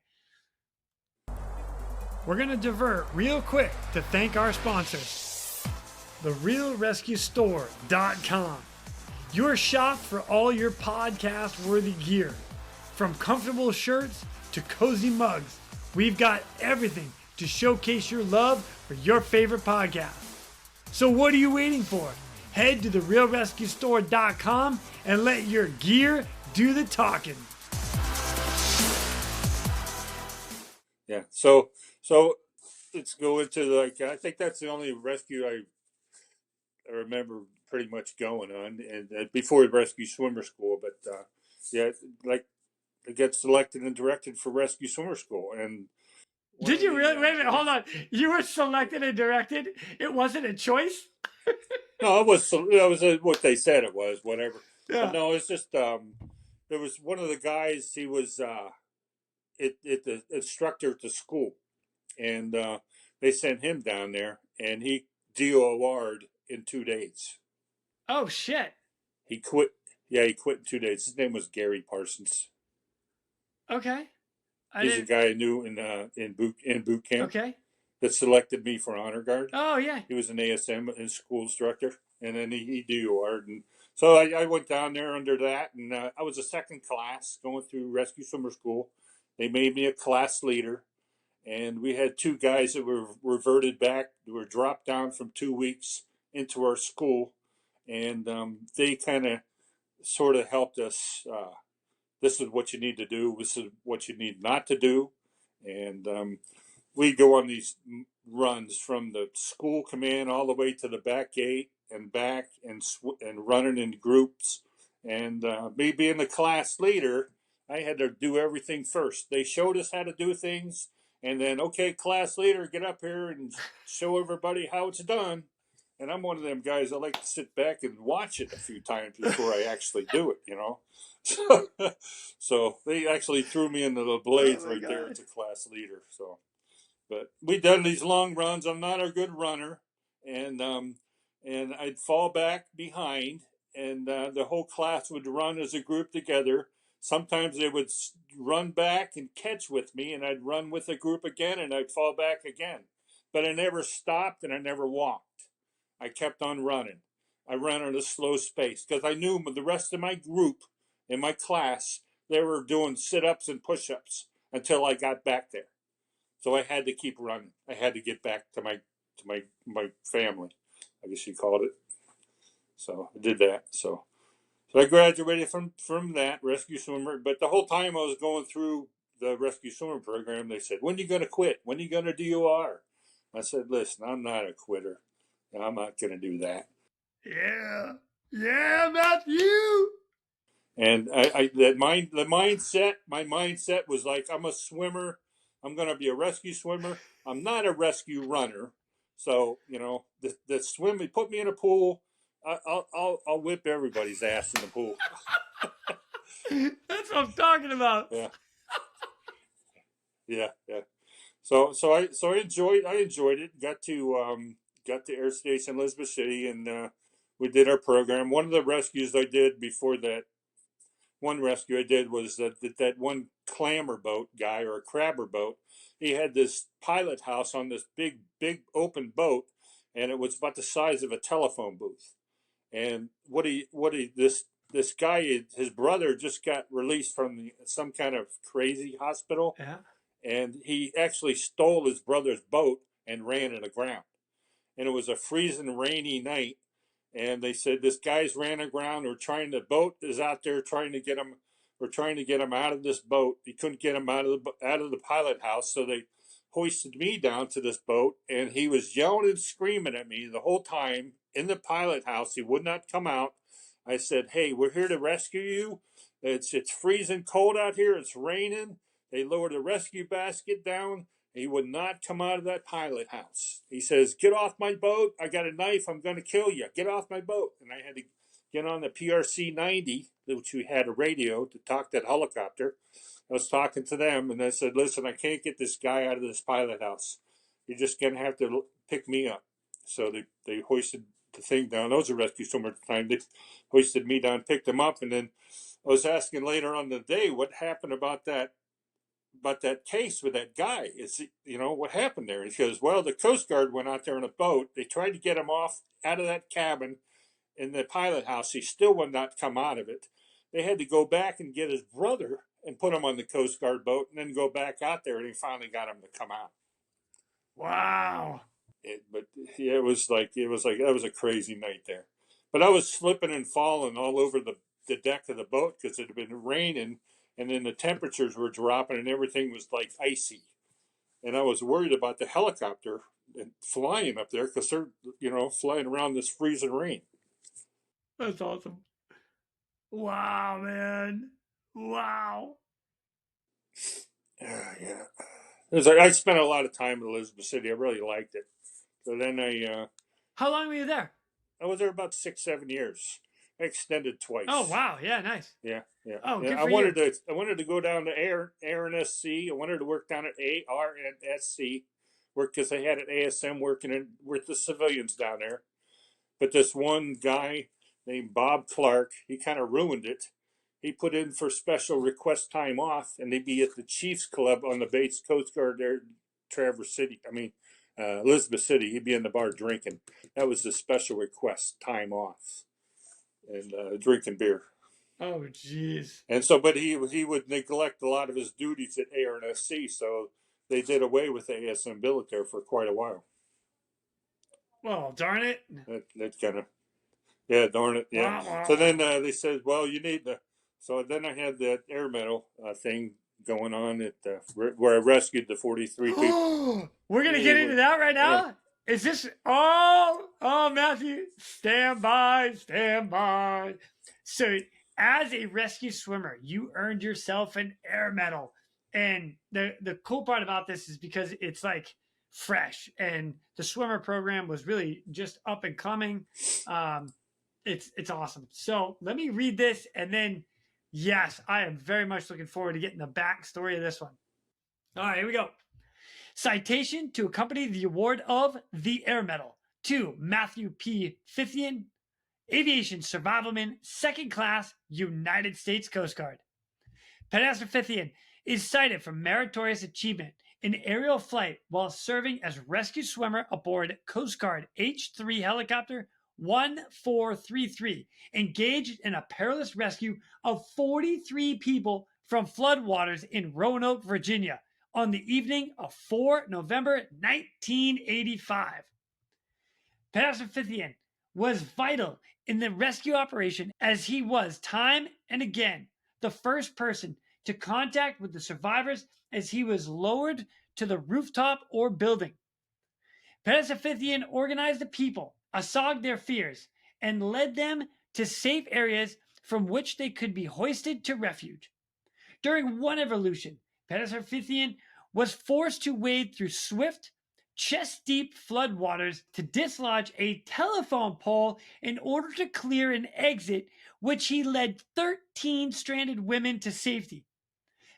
we're going to divert real quick to thank our sponsors, the realrescuestore.com. Your shop for all your podcast worthy gear. From comfortable shirts to cozy mugs, we've got everything to showcase your love for your favorite podcast. So what are you waiting for? Head to the realrescuestore.com and let your gear do the talking. Yeah. So let's go into like I think that's the only rescue I remember pretty much going on, and before rescue swimmer school. But yeah, like I got selected and directed for rescue swimmer school, and Did you really? Wait a minute, hold on. You were selected and directed? It wasn't a choice? No, it was what they said it was, whatever. But Yeah. no, it's just there was one of the guys. He was the instructor at the school, and they sent him down there, and he DOR'd in 2 days. Oh, shit. He quit. Yeah, he quit in 2 days. His name was Gary Parsons. Okay. He's a guy I knew in boot camp Okay. that selected me for honor guard. Oh, yeah. He was an ASM and school instructor, and then he DOR'd, and so I went down there under that, and I was a second class going through rescue swimmer school. They made me a class leader, and we had two guys that were reverted back, were dropped down from 2 weeks into our school, and they kind of sort of helped us. This is what you need to do. This is what you need not to do, and we go on these runs from the school command all the way to the back gate and back, and running in groups. And me being the class leader, I had to do everything first. They showed us how to do things, and then, okay, class leader, get up here and show everybody how it's done. And I'm one of them guys. I like to sit back and watch it a few times before I actually do it, you know. So they actually threw me into the blades right there as a class leader. So, but we done these long runs. I'm not a good runner, and I'd fall back behind, and the whole class would run as a group together. Sometimes they would run back and catch with me, and I'd run with the group again, and I'd fall back again. But I never stopped, and I never walked. I kept on running. I ran at a slow pace because I knew the rest of my group in my class, they were doing sit-ups and push-ups until I got back there. So I had to keep running. I had to get back to my family, I guess you called it. So I did that. So I graduated from that rescue swimmer. But the whole time I was going through the rescue swimmer program, they said, "When are you going to quit? When are you going to DOR?" I said, "Listen, I'm not a quitter. I'm not going to do that." Yeah, Matthew. And my mindset was like, I'm a swimmer. I'm going to be a rescue swimmer. I'm not a rescue runner. So, you know, the swim, put me in a pool. I'll whip everybody's ass in the pool. That's what I'm talking about. Yeah. Yeah. Yeah. So I enjoyed it. Got to Air Station Elizabeth City, and we did our program. One of the rescues I did before that, one rescue I did was that one Clammer boat guy, or a crabber boat. He had this pilot house on this big open boat, and it was about the size of a telephone booth. And this guy, his brother just got released from some kind of crazy hospital, Yeah. and he actually stole his brother's boat and ran it aground. And it was a freezing rainy night, and they said this guy's ran aground. The boat is out there trying to get him. We're trying to get him out of this boat. He couldn't get him out of the pilot house, so they hoisted me down to this boat, and he was yelling and screaming at me the whole time in the pilot house. He would not come out. I said, "Hey, we're here to rescue you. It's freezing cold out here. It's raining." They lowered the rescue basket down. He would not come out of that pilot house. He says, "Get off my boat. I got a knife. I'm going to kill you. Get off my boat." And I had to get on the PRC 90, which we had a radio to talk that helicopter. I was talking to them, and I said, "Listen, I can't get this guy out of this pilot house. You're just gonna have to pick me up." So they hoisted the thing down. I was a rescue swimmer at the time. They hoisted me down, picked him up, and then I was asking later on in the day what happened about that case with that guy. What happened there? He goes, "Well, the Coast Guard went out there in a boat. They tried to get him out of that cabin in the pilot house. He still would not come out of it. They had to go back and get his brother and put him on the Coast Guard boat, and then go back out there, and he finally got him to come out." Wow. But yeah, it was like that was a crazy night there. But I was slipping and falling all over the deck of the boat because it had been raining, and then the temperatures were dropping, and everything was like icy. And I was worried about the helicopter and flying up there because they're flying around this freezing rain. That's awesome. Wow, man. Wow. Yeah. I spent a lot of time in Elizabeth City. I really liked it. So then How long were you there? I was there about 6-7 years. I extended twice. Oh, wow. Yeah, nice. Yeah. Oh, Yeah, good I for wanted you. to go down to RSC. I wanted to work down at ARNSC, work because I had an ASM working with the civilians down there. But this one guy named Bob Clark, he kind of ruined it. He put in for special request time off, and they'd be at the Chiefs Club on the base Coast Guard there, Elizabeth City. He'd be in the bar drinking. That was the special request time off, and drinking beer. Oh, jeez. And so, but he would neglect a lot of his duties at ARNSC, so they did away with ASM billet there for quite a while. Well, darn it. That kind of, yeah, darn it, yeah. Wow, wow, So then wow. they said, well, you need the. So then I had that air medal thing going on at where I rescued the 43 people. We're gonna get into Anyway, that right yeah. now. Is this? Oh, Matthew, stand by, stand by. So, as a rescue swimmer, you earned yourself an air medal, and the cool part about this is because it's like fresh, and the swimmer program was really just up and coming. It's awesome. So let me read this, and then yes, I am very much looking forward to getting the backstory of this one. All right, here we go. Citation to accompany the award of the Air Medal to Matthew P. Fithian, Aviation Survivalman, Second Class, United States Coast Guard. Pastor Fithian is cited for meritorious achievement in aerial flight while serving as rescue swimmer aboard Coast Guard H-3 helicopter 1433, engaged in a perilous rescue of 43 people from floodwaters in Roanoke, Virginia, on the evening of 4 November 1985. Pastor Fithian was vital in the rescue operation as he was time and again the first person to contact with the survivors as he was lowered to the rooftop or building. Pastor Fithian organized the people, assuaged their fears, and led them to safe areas from which they could be hoisted to refuge. During one evolution, Pastor Fithian was forced to wade through swift, chest-deep floodwaters to dislodge a telephone pole in order to clear an exit, which he led 13 stranded women to safety.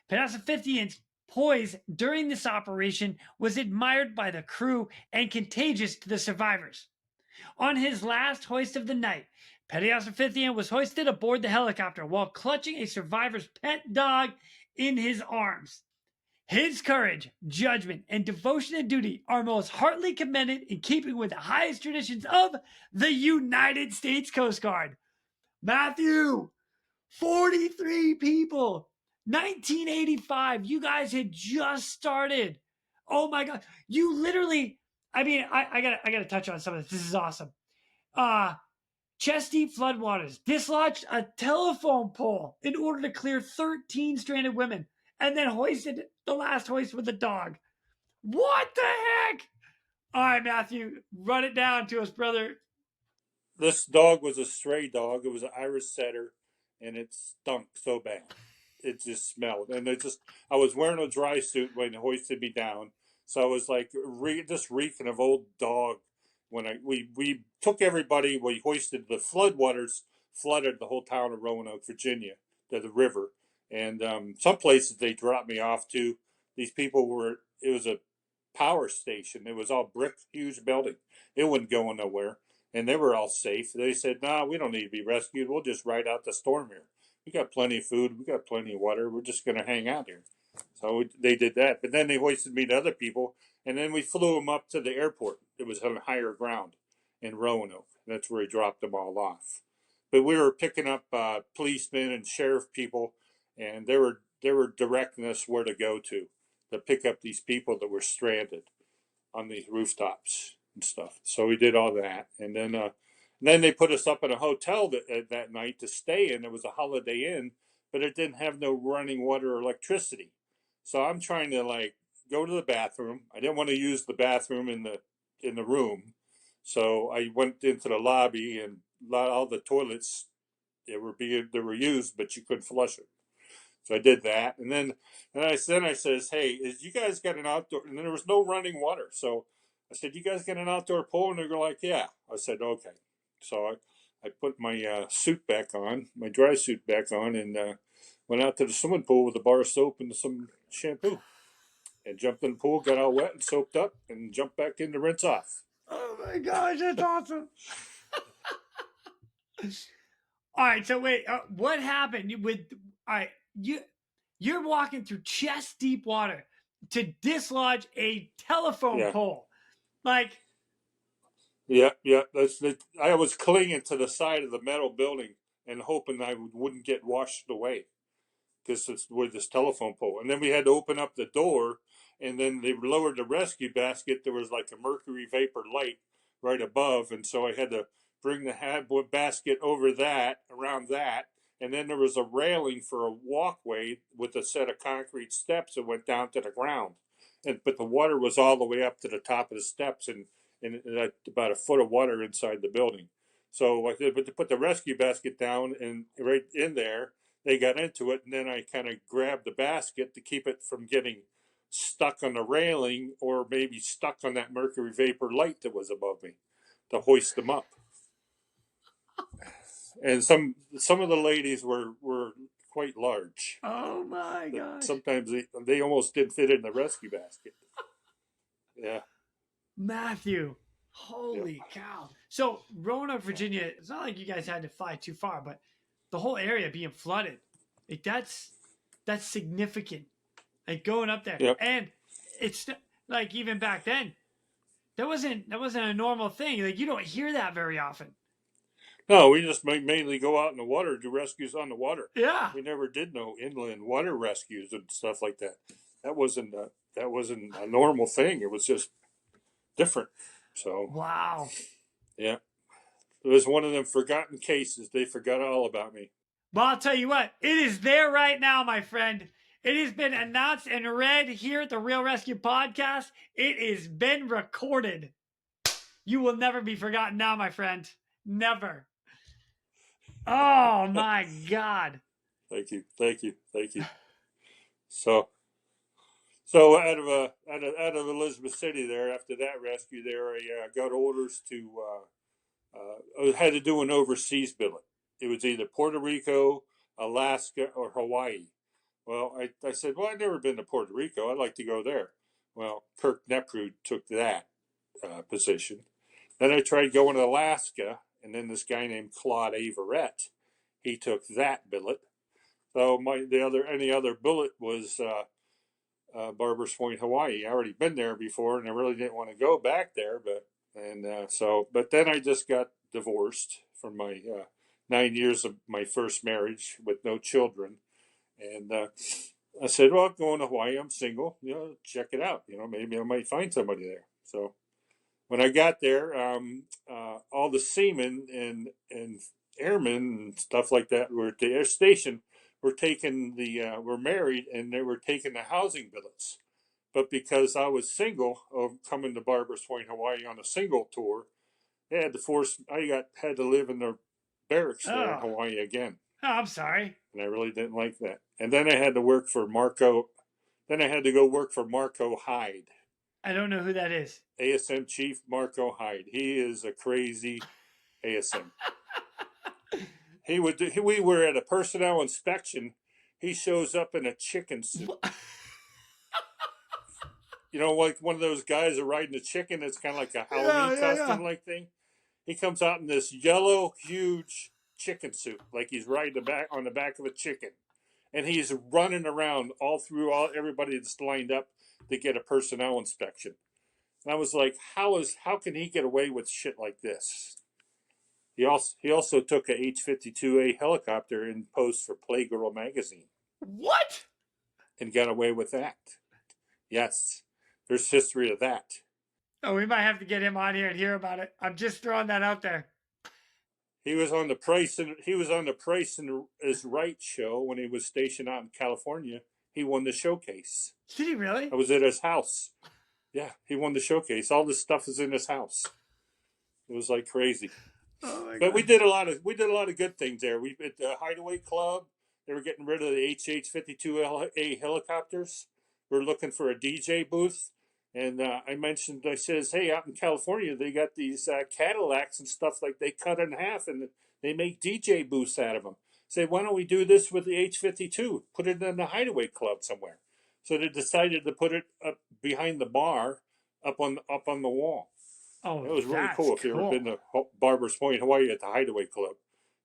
Pastor Fithian's poise during this operation was admired by the crew and contagious to the survivors. On his last hoist of the night, Pastor Fithian was hoisted aboard the helicopter while clutching a survivor's pet dog in his arms. His courage, judgment, and devotion to duty are most heartily commended in keeping with the highest traditions of the United States Coast Guard. Matthew, 43 people, 1985. You guys had just started. Oh my God. You literally, I gotta touch on some of this. This is awesome. Chest deep floodwaters dislodged a telephone pole in order to clear 13 stranded women and then hoisted the last hoist with the dog. What the heck? All right, Matthew, run it down to us, brother. This dog was a stray dog. It was an Irish setter, and it stunk so bad. It just smelled, and I was wearing a dry suit when they hoisted me down, so I was like just reeking of old dog. When we took everybody, we hoisted the floodwaters, flooded the whole town of Roanoke, Virginia, to the river, And some places they dropped me off to. These people were. It was a power station. It was all brick, huge building. It wasn't going nowhere, and they were all safe. They said, "No, we don't need to be rescued. We'll just ride out the storm here. We got plenty of food. We got plenty of water. We're just going to hang out here." So they did that. But then they hoisted me to other people, and then we flew them up to the airport. It was on higher ground in Roanoke. That's where he dropped them all off. But we were picking up policemen and sheriff people, and they were directing us where to go to pick up these people that were stranded on these rooftops and stuff. So we did all that, and then they put us up in a hotel that night to stay in. It was a Holiday Inn, but it didn't have no running water or electricity. So I'm trying to like go to the bathroom. I didn't want to use the bathroom in the room, so I went into the lobby, and all the toilets they were used, but you couldn't flush it. So I did that, and then I says, "Hey, is you guys got an outdoor?" And there was no running water, so I said, "You guys got an outdoor pool?" And they were like, "Yeah." I said, "Okay." So I put my suit back on, my dry suit back on, and went out to the swimming pool with a bar of soap and some shampoo, and jumped in the pool, got all wet and soaked up, and jumped back in to rinse off. Oh my gosh, that's awesome. All right, so wait, what happened with? All right, you're walking through chest deep water to dislodge a telephone Yeah, pole, like yeah, yeah. I was clinging to the side of the metal building and hoping I wouldn't get washed away, because it's with this telephone pole. And then we had to open up the door, and then they lowered the rescue basket. There was like a mercury vapor light right above, and so I had to bring the basket over that, around that, and then there was a railing for a walkway with a set of concrete steps that went down to the ground. But the water was all the way up to the top of the steps, and about a foot of water inside the building. So I did, but to put the rescue basket down and right in there, they got into it, and then I kind of grabbed the basket to keep it from getting stuck on the railing or maybe stuck on that mercury vapor light that was above me to hoist them up. And some of the ladies were quite large. oh my gosh, Sometimes they almost didn't fit in the rescue basket. Yeah, Matthew, yeah, holy cow! So Roanoke, Virginia, it's not like you guys had to fly too far, but the whole area being flooded, like that's significant. Like going up there, yep. and it's like even back then, that wasn't a normal thing. Like you don't hear that very often. No, we just mainly go out in the water, do rescues on the water. Yeah. We never did no inland water rescues and stuff like that. That wasn't a normal thing. It was just different. So Wow. yeah, it was one of them forgotten cases. They forgot all about me. Well, I'll tell you what, it is there right now, my friend. It has been announced and read here at the Real Rescue Podcast. It has been recorded. You will never be forgotten now, my friend. Never. Oh my God. Thank you, thank you, thank you. So so out of Elizabeth City there, after that rescue there, I got orders to I had to do an overseas billet. It was either Puerto Rico, Alaska, or Hawaii. Well, I said, well, I've never been to Puerto Rico. I'd like to go there. Well, Kirk Neprud took that position. Then I tried going to Alaska, and then this guy named Claude Averett, he took that billet. So any other billet was Barbers Point, Hawaii. I already been there before, and I really didn't want to go back there. But then I just got divorced from my 9 years of my first marriage with no children, and I said, "Well, I'm going to Hawaii. I'm single. Check it out. Maybe I might find somebody there." So when I got there, all the seamen and airmen and stuff like that were at the air station were married, and they were taking the housing billets. But because I was single, coming to Barbers Point, Hawaii on a single tour, they had to had to live in their barracks there in Oh, Hawaii again, I'm sorry. and I really didn't like that. And then I had to work for Marco. Then I had to go work for Marco Hyde, I don't know who that is. ASM Chief Marco Hyde. He is a crazy ASM. We were at a personnel inspection, he shows up in a chicken suit. Wha- Like one of those guys are riding a chicken. It's kind of like a Yeah, Halloween yeah, yeah. costume like thing. He comes out in this yellow, huge chicken suit, like he's riding on the back of a chicken, and he's running around all through everybody that's lined up to get a personnel inspection. And I was like, how can he get away with shit like this? He also took a H-52A helicopter in post for Playgirl magazine What? and got away with that. Yes, there's history of that. Oh, we might have to get him on here and hear about it. I'm just throwing that out there. He was on the Price and is Right show when he was stationed out in California. He won the showcase. Did he really? I was at his house. Yeah, he won the showcase. All this stuff is in his house. It was like crazy. Oh my But god. we did a lot of good things there. We at the Hideaway Club. They were getting rid of the HH-52A helicopters. We're looking for a DJ booth, and I says, hey, out in California, they got these Cadillacs and stuff like they cut in half, and they make DJ booths out of them. Say, why don't we do this with the H-52? Put it in the Hideaway Club somewhere. So they decided to put it up behind the bar, up on the wall. Oh, It was really that's cool. If you ever cool. been to Barbers Point, Hawaii, at the Hideaway Club,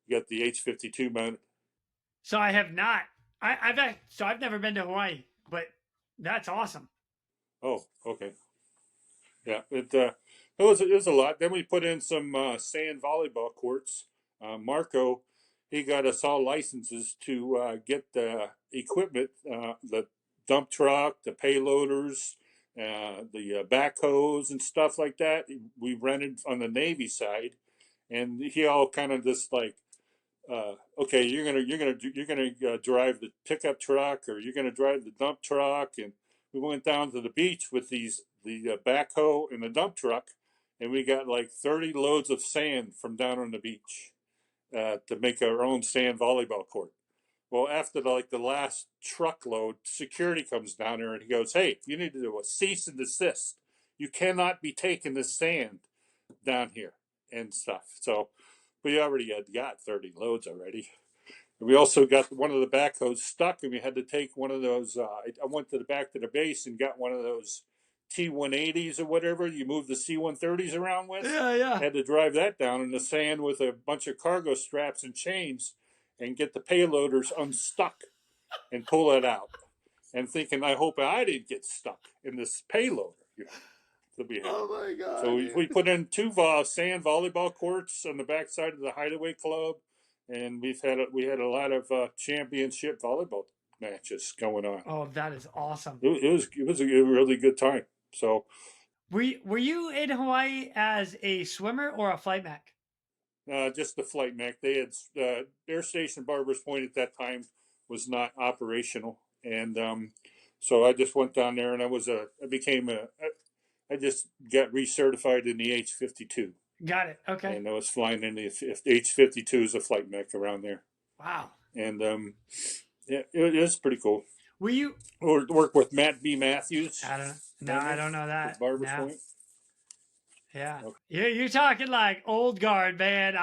you got the H-52 mounted. So I have not. I've never been to Hawaii, but that's awesome. Oh, okay. Yeah, it was a lot. Then we put in some sand volleyball courts. Marco, he got us all licenses to get the equipment, the dump truck, the payloaders, the backhoes and stuff like that. We rented on the Navy side, and he all kind of just like, okay, you're gonna drive the pickup truck, or you're gonna drive the dump truck. And we went down to the beach with the backhoe and the dump truck, and we got like 30 loads of sand from down on the beach to make our own sand volleyball court. Well, after the last truckload, security comes down there and he goes, hey, you need to do a cease and desist. You cannot be taking this sand down here and stuff. So we already had got 30 loads already. And we also got one of the backhoes stuck, and we had to take one of those. I went to the back to the base and got one of those T-180s or whatever you move the C-130s around with. Yeah, yeah. Had to drive that down in the sand with a bunch of cargo straps and chains and get the payloaders unstuck and pull it out. And thinking, I hope I didn't get stuck in this payloader. That we had. Oh my god. So we put in two sand volleyball courts on the backside of the Hideaway Club, and we had a lot of championship volleyball matches going on. Oh, that is awesome. It was a really good time. So Were you in Hawaii as a swimmer or a flight mech? just the flight mech. They had Air Station Barbers Point at that time was not operational, and so I just went down there and I just got recertified in the H-52. Got it. Okay. And I was flying in the H-52 as a flight mech around there. Wow. And yeah, it was pretty cool. Were you? Work with Matt B. Matthews. I don't know. No, I don't know that. Barbers No. Point. Yeah. Okay. You're talking like old guard, man.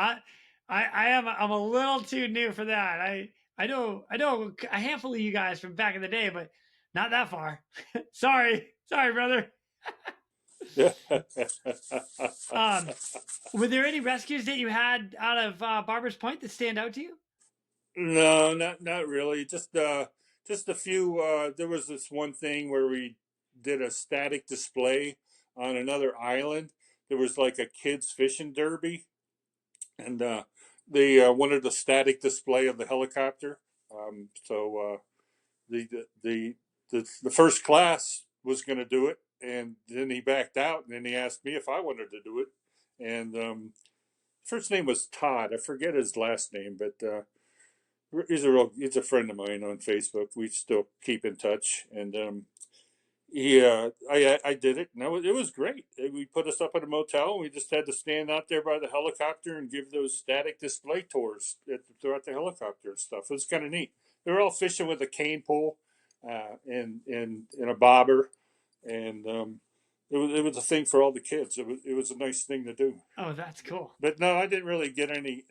I'm a little too new for that. I know a handful of you guys from back in the day, but not that far. Sorry, brother. Were there any rescues that you had out of Barbers Point that stand out to you? No, not really. Just a few. There was this one thing where we did a static display on another island. There was like a kids fishing derby, and they wanted a static display of the helicopter. So the first class was going to do it, and then he backed out, and then he asked me if I wanted to do it. And first name was Todd. I forget his last name, but he's a friend of mine on Facebook. We still keep in touch, and I did it, and it was great. We put us up at a motel, and we just had to stand out there by the helicopter and give those static display tours throughout the helicopter and stuff. It was kind of neat. They were all fishing with a cane pole and a bobber, and it was a thing for all the kids. It was a nice thing to do. Oh, that's cool. But no, I didn't really get any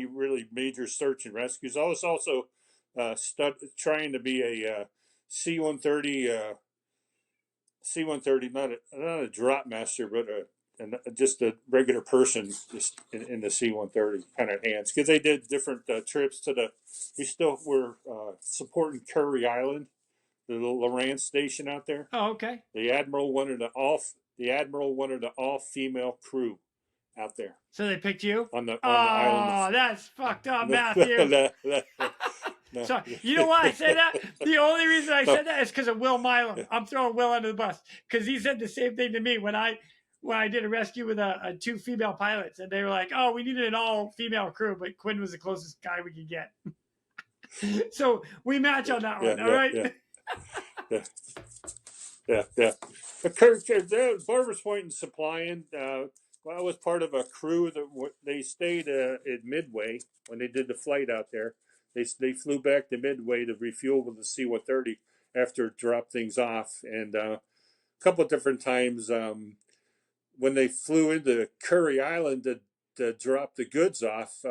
really major search and rescues. I was also trying to be a C-130, C-130, not a drop master, but just a regular person, just in the C-130 kind of hands, because they did different trips to the. We still were supporting Curry Island, the little Lawrence station out there. Oh, okay. The admiral wanted an all female crew out there So they picked you? on the island. Oh, that's fucked up, Matthew. No. So you know why I say that? The only reason I said that is because of Will Milam. I'm throwing Will under the bus because he said the same thing to me when I did a rescue with a 2 female pilots, and they were like, "Oh, we needed an all female crew, but Quinn was the closest guy we could get." So we match on that one. All right. Yeah. Barbers Point and supplying. I was part of a crew that they stayed at Midway when they did the flight out there. They flew back to Midway to refuel with the C-130 after it dropped things off, and a couple of different times when they flew into Curry Island to drop the goods off,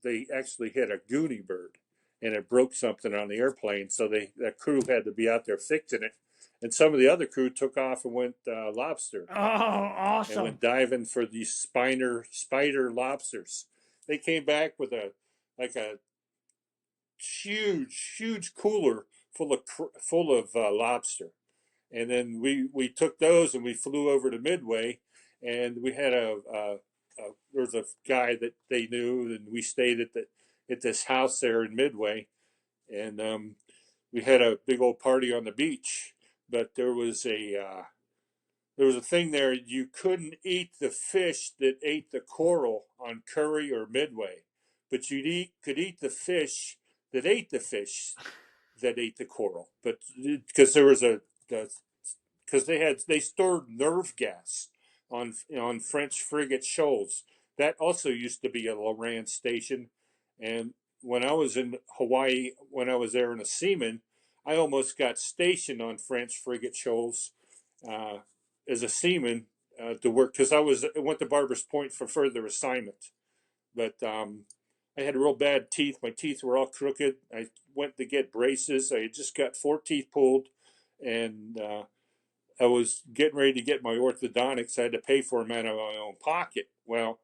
they actually hit a Goonie bird, and it broke something on the airplane. So that crew had to be out there fixing it, and some of the other crew took off and went lobster. Oh, awesome! And went diving for these spider lobsters. They came back with a huge cooler full of lobster, and then we took those and we flew over to Midway, and we had there was a guy that they knew, and we stayed at this house there in Midway, and we had a big old party on the beach, but there was a thing there. You couldn't eat the fish that ate the coral on Curry or Midway, but could eat the fish that ate the fish that ate the coral. But because there was because they stored nerve gas on French frigate shoals. That also used to be a Lawrence station, and when I was in Hawaii, when I was there in a seaman, I almost got stationed on French frigate shoals as a seaman to work, because I went to Barbers Point for further assignment, but I had real bad teeth. My teeth were all crooked. I went to get braces. I had just got 4 teeth pulled, and I was getting ready to get my orthodontics. I had to pay for them out of my own pocket. Well,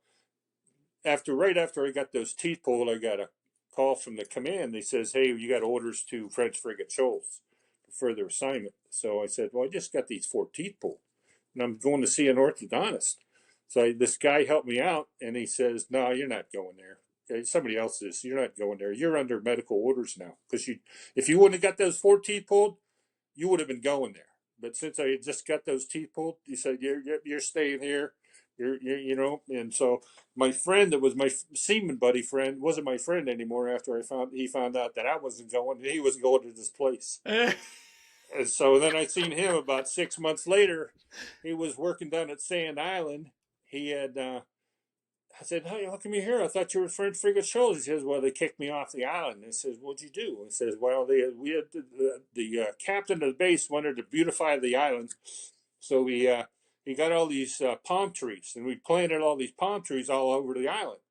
right after I got those teeth pulled, I got a call from the command. They says, "Hey, you got orders to French frigate shoals for further assignment." So I said, "Well, I just got these 4 teeth pulled, and I'm going to see an orthodontist." So this guy helped me out, and he says, "No, you're not going there. Somebody else is. You're not going there. You're under medical orders now, because if you wouldn't have got those 4 teeth pulled, you would have been going there. But since I just got those teeth pulled, he said, you're staying here. You're." And so my friend, that was my seaman buddy friend, wasn't my friend anymore after he found out that I wasn't going. He was going to this place. And so then I seen him about 6 months later. He was working down at Sand Island. He had. I said, "Hey, how come you're here? I thought you were French frigate shoals." He says, "Well, they kicked me off the island." I says, "What'd you do?" He says, "Well, the captain of the base wanted to beautify the island, so he got all these palm trees, and we planted all these palm trees all over the island."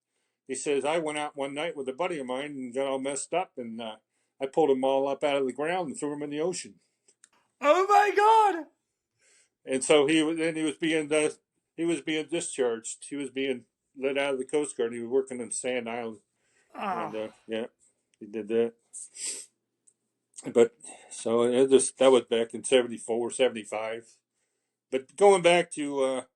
He says, "I went out one night with a buddy of mine and got all messed up, and I pulled them all up out of the ground and threw them in the ocean." Oh my God! And so he was being discharged. He was being let out of the Coast Guard. He was working in Sand Island, and yeah, he did that. But so that was back in 74, 75. But going back to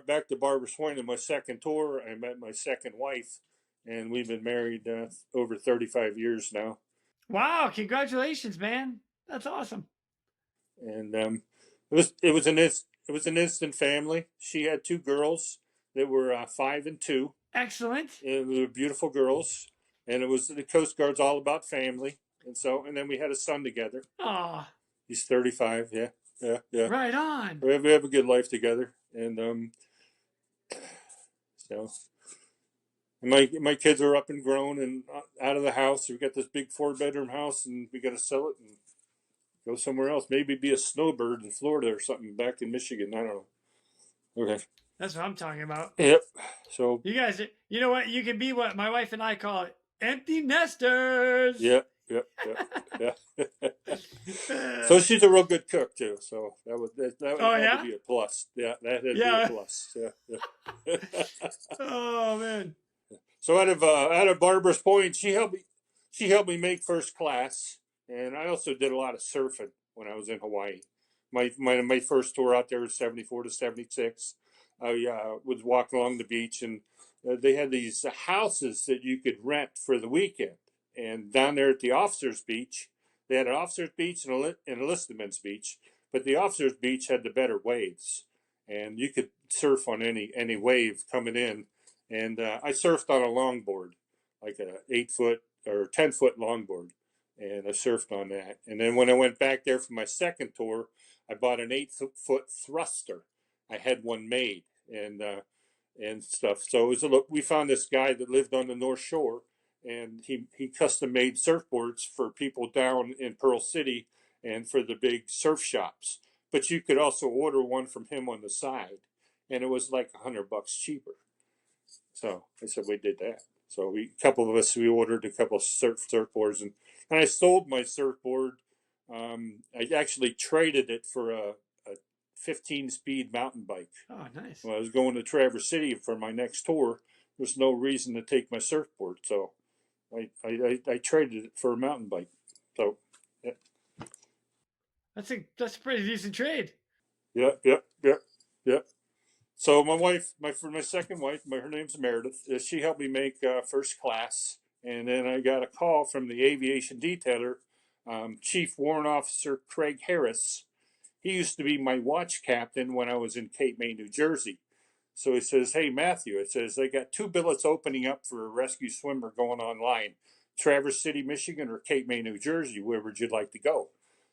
back to Barbers Point in my second tour, I met my second wife, and we've been married over 35 years now. Wow! Congratulations, man. That's awesome. And it was an instant family. She had 2 girls that were 5 and 2. Excellent. And they were beautiful girls, and it was the Coast Guard's all about family, and then we had a son together. Oh, he's 35. Yeah. Right on. We have a good life together, and so my kids are up and grown and out of the house. We got this big 4-bedroom house, and we got to sell it and go somewhere else. Maybe be a snowbird in Florida or something back in Michigan. I don't know. Okay. That's what I'm talking about. Yep. So you guys, you know what? You can be what my wife and I call it, empty nesters. Yeah. Yep. Yeah. So she's a real good cook too. So that Oh had to yeah, be a plus. Yeah, that had to be a yeah. plus. Yeah. Oh man. So out of Barbers Point, she helped me make first class, and I also did a lot of surfing when I was in Hawaii. My first tour out there was 74 to 76. I was walking along the beach, and they had these houses that you could rent for the weekend. And down there at the officers' beach, they had an officers' beach and an enlisted men's beach, but the officers' beach had the better waves, and you could surf on any wave coming in. And I surfed on a longboard, like a 8 foot or 10 foot longboard, and I surfed on that. And then when I went back there for my second tour, I bought an 8 foot thruster. I had one made and stuff. So it was we found this guy that lived on the North Shore, and he custom made surfboards for people down in Pearl City and for the big surf shops. But you could also order one from him on the side, and it was like $100 cheaper. So I said we did that. So a couple of us, we ordered a couple of surfboards, and I sold my surfboard. I actually traded it for a 15-speed mountain bike. Oh nice. When I was going to Traverse City for my next tour, there's no reason to take my surfboard, so I traded it for a mountain bike. So yeah. That's a pretty decent trade. Yep. So my wife, my second wife, her name's Meredith. She helped me make first class, and then I got a call from the aviation detailer, Chief Warrant Officer Craig Harris. He used to be my watch captain when I was in Cape May, New Jersey. So he says, "Hey Matthew," it says they got 2 billets opening up for a rescue swimmer going online, Traverse City, Michigan, or Cape May, New Jersey. Where would you like to go?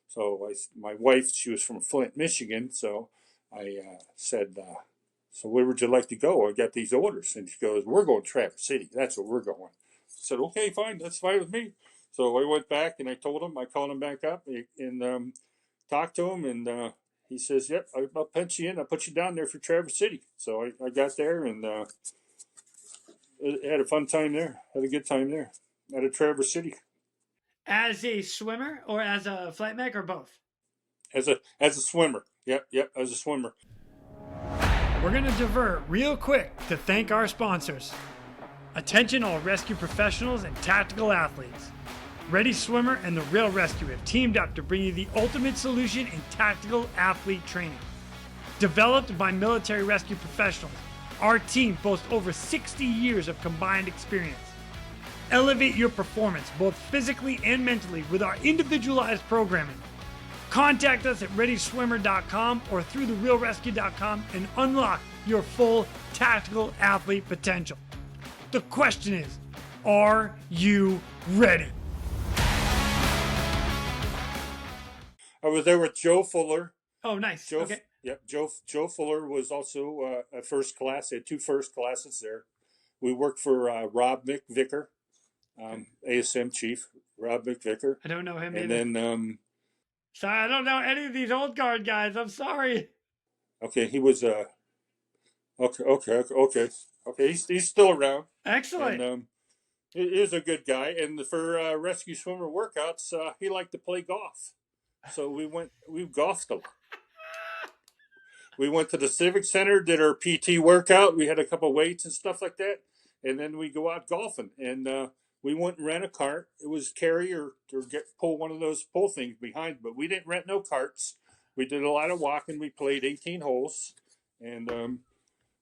So my wife, she was from Flint, Michigan, so I said. So where would you like to go? I got these orders. And she goes, we're going to Traverse City. That's where we're going. I said, okay, fine. That's fine with me. So I went back and I told him, I called him back up and talked to him. And he says, yep, I'll punch you in. I'll put you down there for Traverse City. So I got there and had a fun time there. Had a good time there out of Traverse City. As a swimmer or as a flight mech or both? As a swimmer. Yep, as a swimmer. We're going to divert real quick to thank our sponsors. Attention all rescue professionals and tactical athletes. Ready Swimmer and the Real ResQ have teamed up to bring you the ultimate solution in tactical athlete training. Developed by military rescue professionals, our team boasts over 60 years of combined experience. Elevate your performance both physically and mentally with our individualized programming. Contact us at readyswimmer.com or through therealrescue.com and unlock your full tactical athlete potential. The question is, are you ready? I was there with Joe Fuller. Oh, nice. Okay. Yep, Joe Fuller was also a first class. They had 2 first classes there. We worked for Rob McVicker, ASM chief, Rob McVicker. I don't know him and either. then Sorry, I don't know any of these old guard guys. I'm sorry. okay, he was okay. He's still around. Excellent. And he is a good guy. And for rescue swimmer workouts, he liked to play golf. So we golfed a lot. We went to the Civic Center, did our PT workout. We had a couple weights and stuff like that. And then we go out golfing. And we went and rent a cart. It was carry or pull one of those pull things behind. But we didn't rent no carts. We did a lot of walking. We played 18 holes. And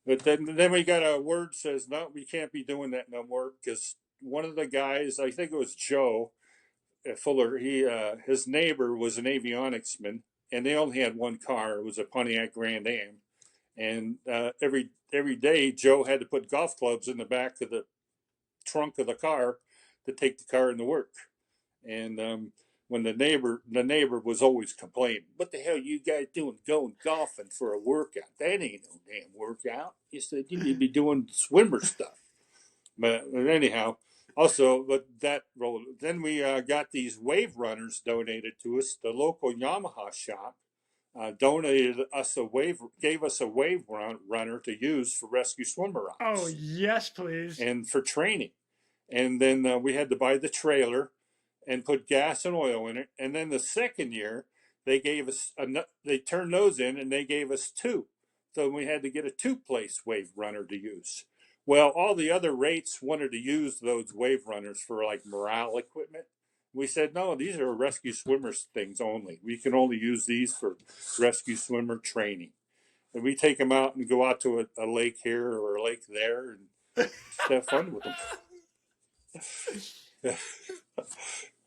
but then we got a word says, no, we can't be doing that no more. Because one of the guys, I think it was Joe Fuller, his neighbor was an avionics man. And they only had one car. It was a Pontiac Grand Am. And every day, Joe had to put golf clubs in the back of the trunk of the car to take the car into work. And when the neighbor was always complaining, "What the hell you guys doing going golfing for a workout? That ain't no damn workout." He said, "You need to be doing swimmer stuff." But anyhow, also, but that rolled. Then we got these wave runners donated to us. The local Yamaha shop donated us gave us a wave runner to use for rescue swimmer routes. Oh, yes, please. And for training. And then we had to buy the trailer. and put gas and oil in it. And then the second year, they gave us they turned those in and they gave us two. So we had to get a two-place wave runner to use. Well, all the other rates wanted to use those wave runners for like morale equipment. We said, no, these are rescue swimmers things only. We can only use these for rescue swimmer training. And we take them out and go out to a lake here or a lake there and just have fun with them.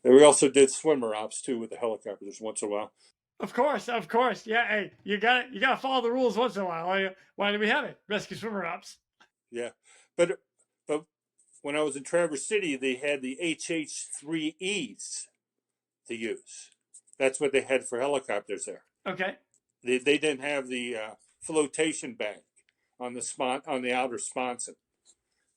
And we also did swimmer ops too with the helicopters once in a while. Of course, of course. Yeah, hey, you gotta follow the rules once in a while. Why do we have it? Rescue swimmer ops. Yeah, but when I was in Traverse City, they had the HH3Es to use. That's what they had for helicopters there. Okay. They didn't have the flotation bank on the outer sponson.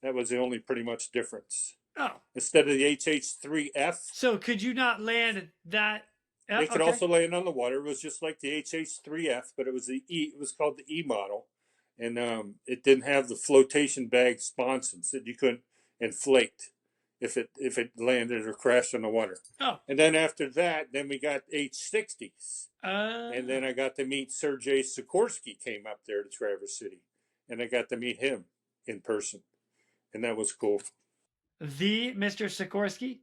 That was the only pretty much difference. Oh. Instead of the HH3F. So could you not land that? They could also land on the water. It was just like the HH3F, but it was the E. It was called the E model, and it didn't have the flotation bag sponsons that you couldn't inflate if it landed or crashed on the water. Oh. And then after that, then we got H60s. And then I got to meet Sergei Sikorsky came up there to Traverse City, and I got to meet him in person, and that was cool. The Mr. Sikorsky?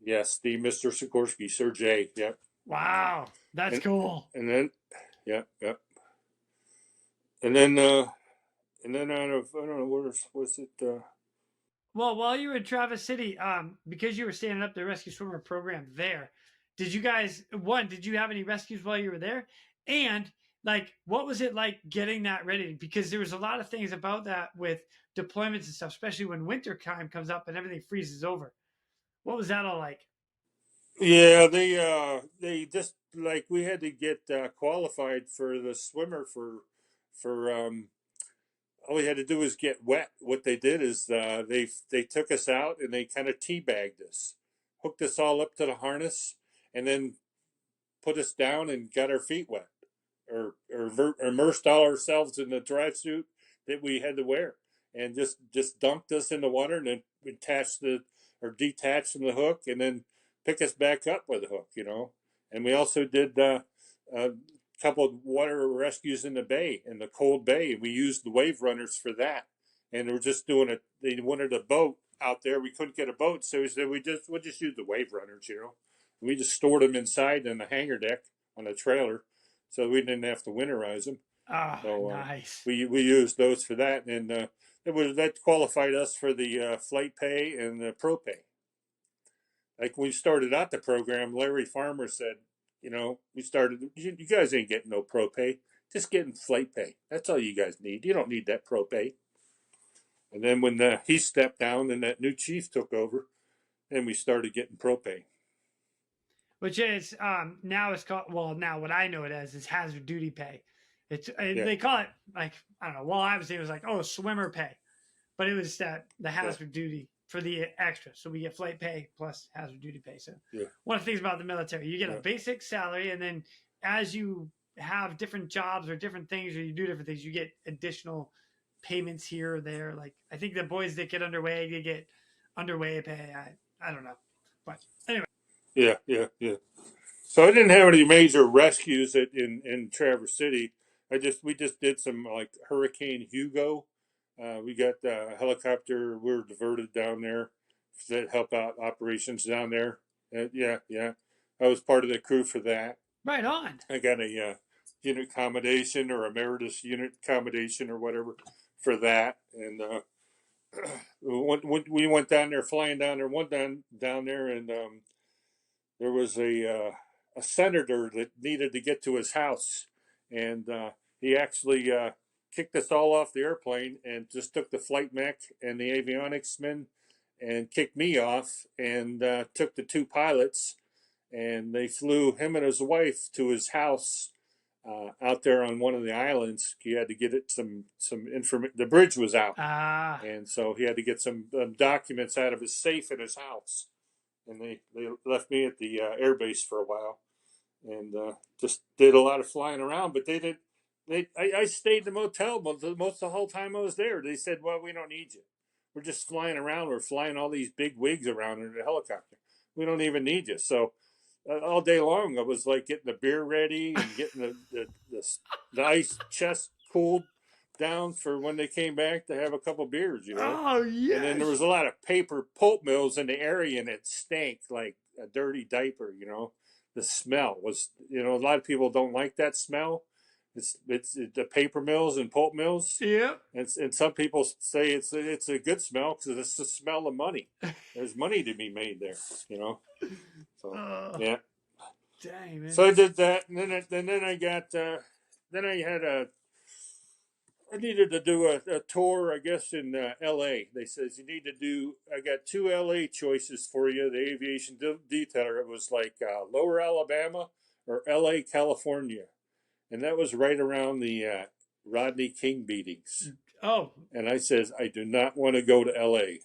Yes, the Mr. Sikorsky, Sergei. Yep. Wow, that's cool. And then, yeah. And then I don't know where was it. Well, while you were in Traverse City, because you were standing up the rescue swimmer program there, did you guys did you have any rescues while you were there? And like, what was it like getting that ready? Because there was a lot of things about that with deployments and stuff, especially when winter time comes up and everything freezes over. What was that all like? Yeah, they just like we had to get qualified for the swimmer for all we had to do was get wet. What they did is they took us out and they kind of teabagged us, hooked us all up to the harness, and then put us down and got our feet wet, or immersed all ourselves in the dry suit that we had to wear, and just dunked us in the water and then detached from the hook and then pick us back up with a hook, And we also did a couple of water rescues in the cold bay. We used the wave runners for that. And we're just doing it. They wanted a boat out there. We couldn't get a boat, so we said we'll just use the wave runners, We just stored them inside in the hangar deck on the trailer, so we didn't have to winterize them. So, nice. We used those for that, and that qualified us for the flight pay and the pro pay. Like when we started out the program, Larry Farmer said, we started, you guys ain't getting no pro pay, just getting flight pay. That's all you guys need. You don't need that pro pay. And then when he stepped down and that new chief took over, then we started getting pro pay. Which is now it's called, well, now what I know it as is hazard duty pay. They call it, like, I don't know. Well, obviously it was like, swimmer pay, but it was the hazard duty for the extra. So we get flight pay plus hazard duty pay. So one of the things about the military, you get a basic salary, and then as you have different jobs or different things, or you do different things, you get additional payments here or there. Like, I think the boys that get underway, they get underway pay. I don't know, but anyway. Yeah. So I didn't have any major rescues in Traverse City. We just did some like Hurricane Hugo. We got a helicopter. We were diverted down there to help out operations down there. Yeah. I was part of the crew for that. Right on. I got a unit accommodation or emeritus unit accommodation or whatever for that. And we went down there, flying down there, down there, and there was a senator that needed to get to his house, and he actually kicked us all off the airplane and just took the flight mech and the avionics men and kicked me off, and took the two pilots, and they flew him and his wife to his house out there on one of the islands. He had to get it some information. The bridge was out, and so he had to get some documents out of his safe in his house. And they left me at the airbase for a while, and just did a lot of flying around. But they didn't. I stayed in the motel most of the whole time I was there. They said, "Well, we don't need you. We're just flying around. We're flying all these big wigs around in a helicopter. We don't even need you. So all day long, I was like getting the beer ready and getting the ice chest cooled down for when they came back to have a couple beers, you know. Oh And then there yes. was a lot of paper pulp mills in the area, and it stank like a dirty diaper, you know. The smell was, you know, a lot of people don't like that smell. It's the paper mills and pulp mills, Yep. and some people say it's a good smell because it's the smell of money. There's money to be made there, you know. So Oh, yeah, dang man. so I did that, and then I got then I had I needed to do a tour, I guess, in L.A. They says you need to do. I got two L.A. choices for you. The aviation detailer. It was like Lower Alabama or L.A. California, and that was right around the Rodney King beatings. Oh, And I says I do not want to go to L.A.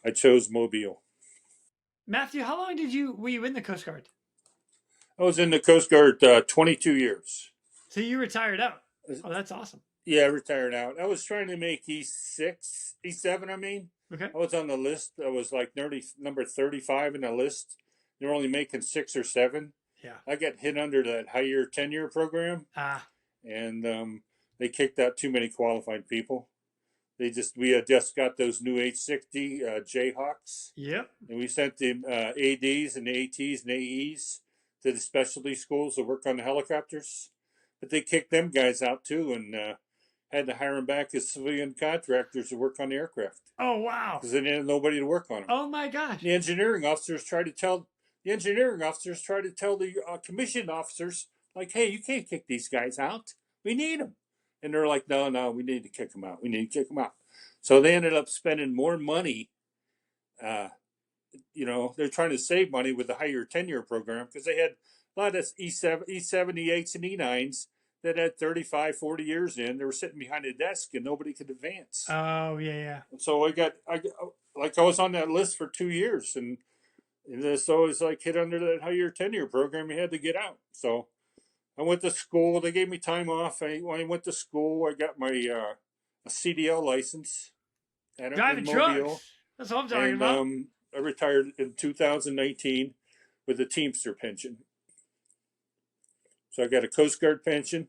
I chose Mobile. Matthew, how long were you in the Coast Guard? I was in the Coast Guard 22 years. So you retired out. Oh, that's awesome. Yeah, retired out. I was trying to make E6, E7, I mean. Okay. I was on the list. I was like number 35 in the list. They're only making 6 or 7. Yeah. I got hit under that higher tenure program, Ah. and they kicked out too many qualified people. We had just got those new 860 Jayhawks, Yep. and we sent the ADs and the ATs and AEs to the specialty schools to work on the helicopters. But they kicked them guys out too, and had to hire them back as civilian contractors to work on the aircraft Oh wow. because they didn't have nobody to work on them. Oh my gosh. The engineering officers tried to tell the commissioned officers, like, "Hey, you can't kick these guys out. We need them." And they're like, "No, no, we need to kick them out. We need to kick them out." So they ended up spending more money. Uh, you know, they're trying to save money with the higher tenure program because they had a lot of E78s and E9s that had 35, 40 years in. They were sitting behind a desk and nobody could advance. Oh yeah, yeah. And so I was on that list for 2 years, and so it's like hit under that higher tenure program. You had to get out. So I went to school. They gave me time off. When I went to school, I got my a CDL license in Driving Mobile, trucks. That's what I'm talking and about. I retired in 2019 with a Teamster pension. So I got a Coast Guard pension.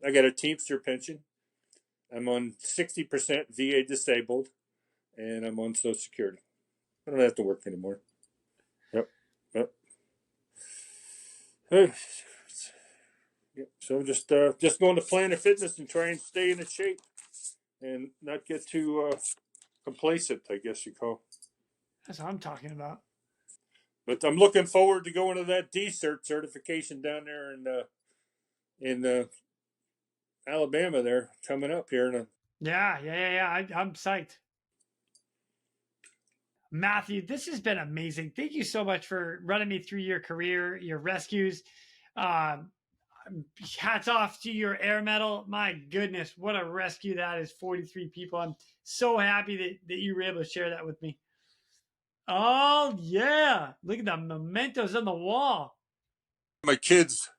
I got a Teamster pension. I'm on 60% VA disabled, and I'm on Social Security. I don't have to work anymore. Yep. Yep. Yep. So just going to Planet Fitness and try and stay in shape and not get too complacent, I guess you call. That's what I'm talking about. But I'm looking forward to going to that D-Cert certification down there in Alabama there coming up here. Yeah. I'm psyched. Matthew, this has been amazing. Thank you so much for running me through your career, your rescues. Um, Hats off to your air medal. My goodness, what a rescue that is. 43 people. I'm so happy that you were able to share that with me. Oh, yeah. Look at the mementos on the wall. My kids,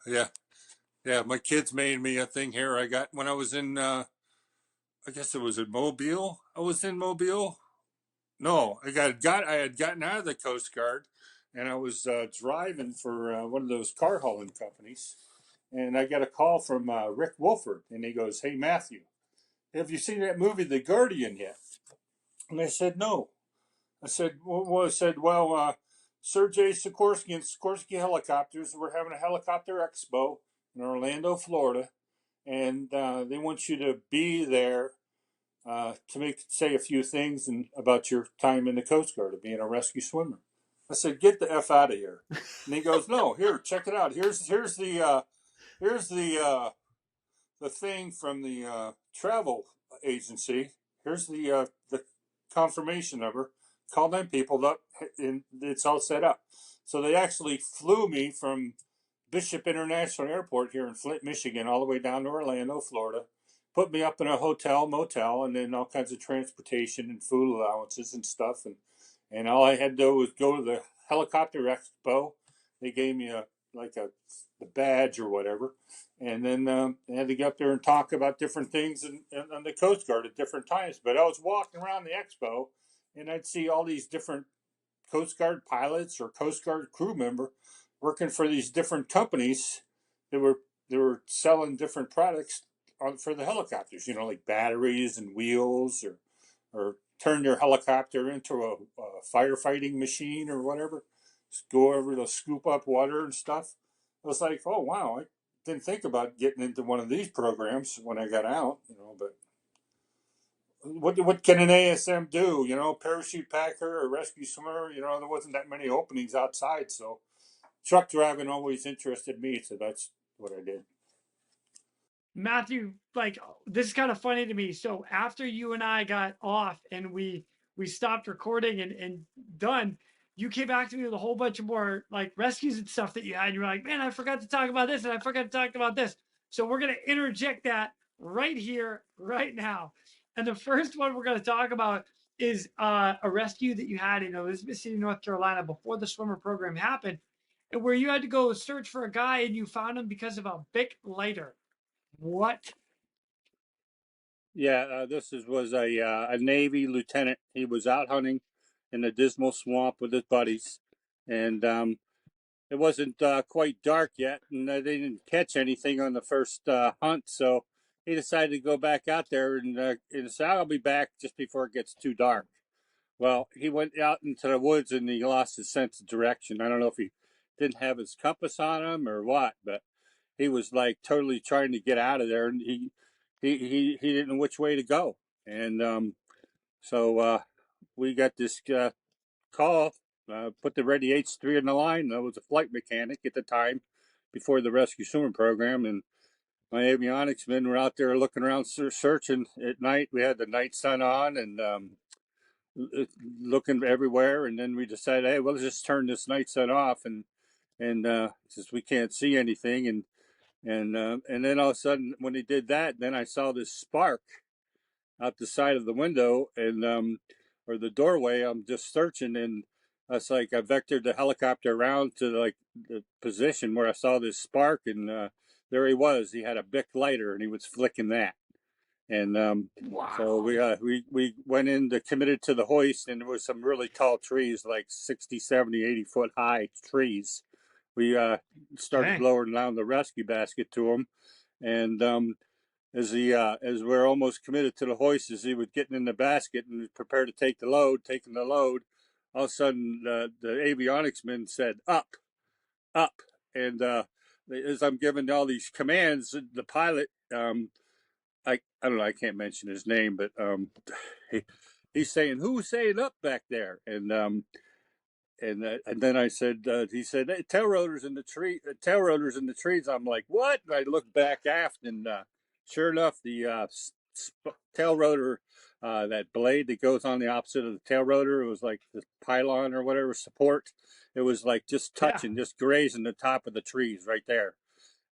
yeah, yeah, my kids made me a thing here. I got when I was in, I guess it was in Mobile. I was in Mobile. No, I had gotten out of the Coast Guard, and I was driving for one of those car hauling companies, and I got a call from Rick Wolford, and he goes, "Hey Matthew, have you seen that movie The Guardian yet?" And I said, "No." I said, Sergei Sikorsky and Sikorsky Helicopters, we're having a helicopter expo in Orlando, Florida, and they want you to be there to say a few things about your time in the Coast Guard of being a rescue swimmer. I said, "Get the F out of here." And he goes, "No, here, check it out. Here's the thing from the travel agency. Here's the confirmation number. Call them people up, and it's all set up." So they actually flew me from Bishop International Airport here in Flint, Michigan, all the way down to Orlando, Florida. Put me up in a hotel, motel, and then all kinds of transportation and food allowances and stuff. And all I had to do was go to the helicopter expo. They gave me a badge or whatever, and then I had to get up there and talk about different things on the Coast Guard at different times. But I was walking around the expo, and I'd see all these different Coast Guard pilots or Coast Guard crew member working for these different companies that were selling different products for the helicopters. Like batteries and wheels, or turn your helicopter into a firefighting machine or whatever. Just go over to scoop up water and stuff. I was like, oh wow, I didn't think about getting into one of these programs when I got out. But what can an ASM do? Parachute packer or rescue swimmer. There wasn't that many openings outside, so truck driving always interested me. So that's what I did. Matthew, like this is kind of funny to me. So after you and I got off and we stopped recording and done, you came back to me with a whole bunch of more like rescues and stuff that you had. You were like, man, I forgot to talk about this and I forgot to talk about this. So we're gonna interject that right here, right now. And the first one we're gonna talk about is a rescue that you had in Elizabeth City, North Carolina, before the swimmer program happened, and where you had to go search for a guy and you found him because of a Bic lighter. What? Yeah, was a Navy lieutenant. He was out hunting in the Dismal Swamp with his buddies, and it wasn't quite dark yet, and they didn't catch anything on the first hunt. So he decided to go back out there and say, "I'll be back just before it gets too dark." Well, he went out into the woods and he lost his sense of direction. I don't know if he didn't have his compass on him or what, but he was like totally trying to get out of there, and he didn't know which way to go. And so we got this call, put the Ready H3 in the line. I was a flight mechanic at the time before the rescue swimmer program, and my avionics men were out there looking around, searching at night. We had the night sun on and looking everywhere, and then we decided, hey, we'll just turn this night sun off, and since we can't see anything, and then all of a sudden, when he did that, then I saw this spark out the side of the window and or the doorway. I'm just searching, and it's like I vectored the helicopter around to like the position where I saw this spark, and there he was. He had a Bic lighter, and he was flicking that. And so Wow. we went in to committed to the hoist, and there was some really tall trees, like 60, 70, 80-foot high trees. We started Dang. lowering down the rescue basket to him, and as we're almost committed to the hoist, as he was getting in the basket and was prepared to taking the load, all of a sudden the avionics men said, "Up, up," and as I'm giving all these commands, the pilot, I don't know, I can't mention his name, but he, he's saying, "Who's saying up back there?" And then I said, he said, hey, tail rotors in the tree, tail rotors in the trees. I'm like, what? And I looked back aft, and sure enough, the tail rotor, that blade that goes on the opposite of the tail rotor, it was like the pylon or whatever support. It was like just Yeah. touching, just grazing the top of the trees right there.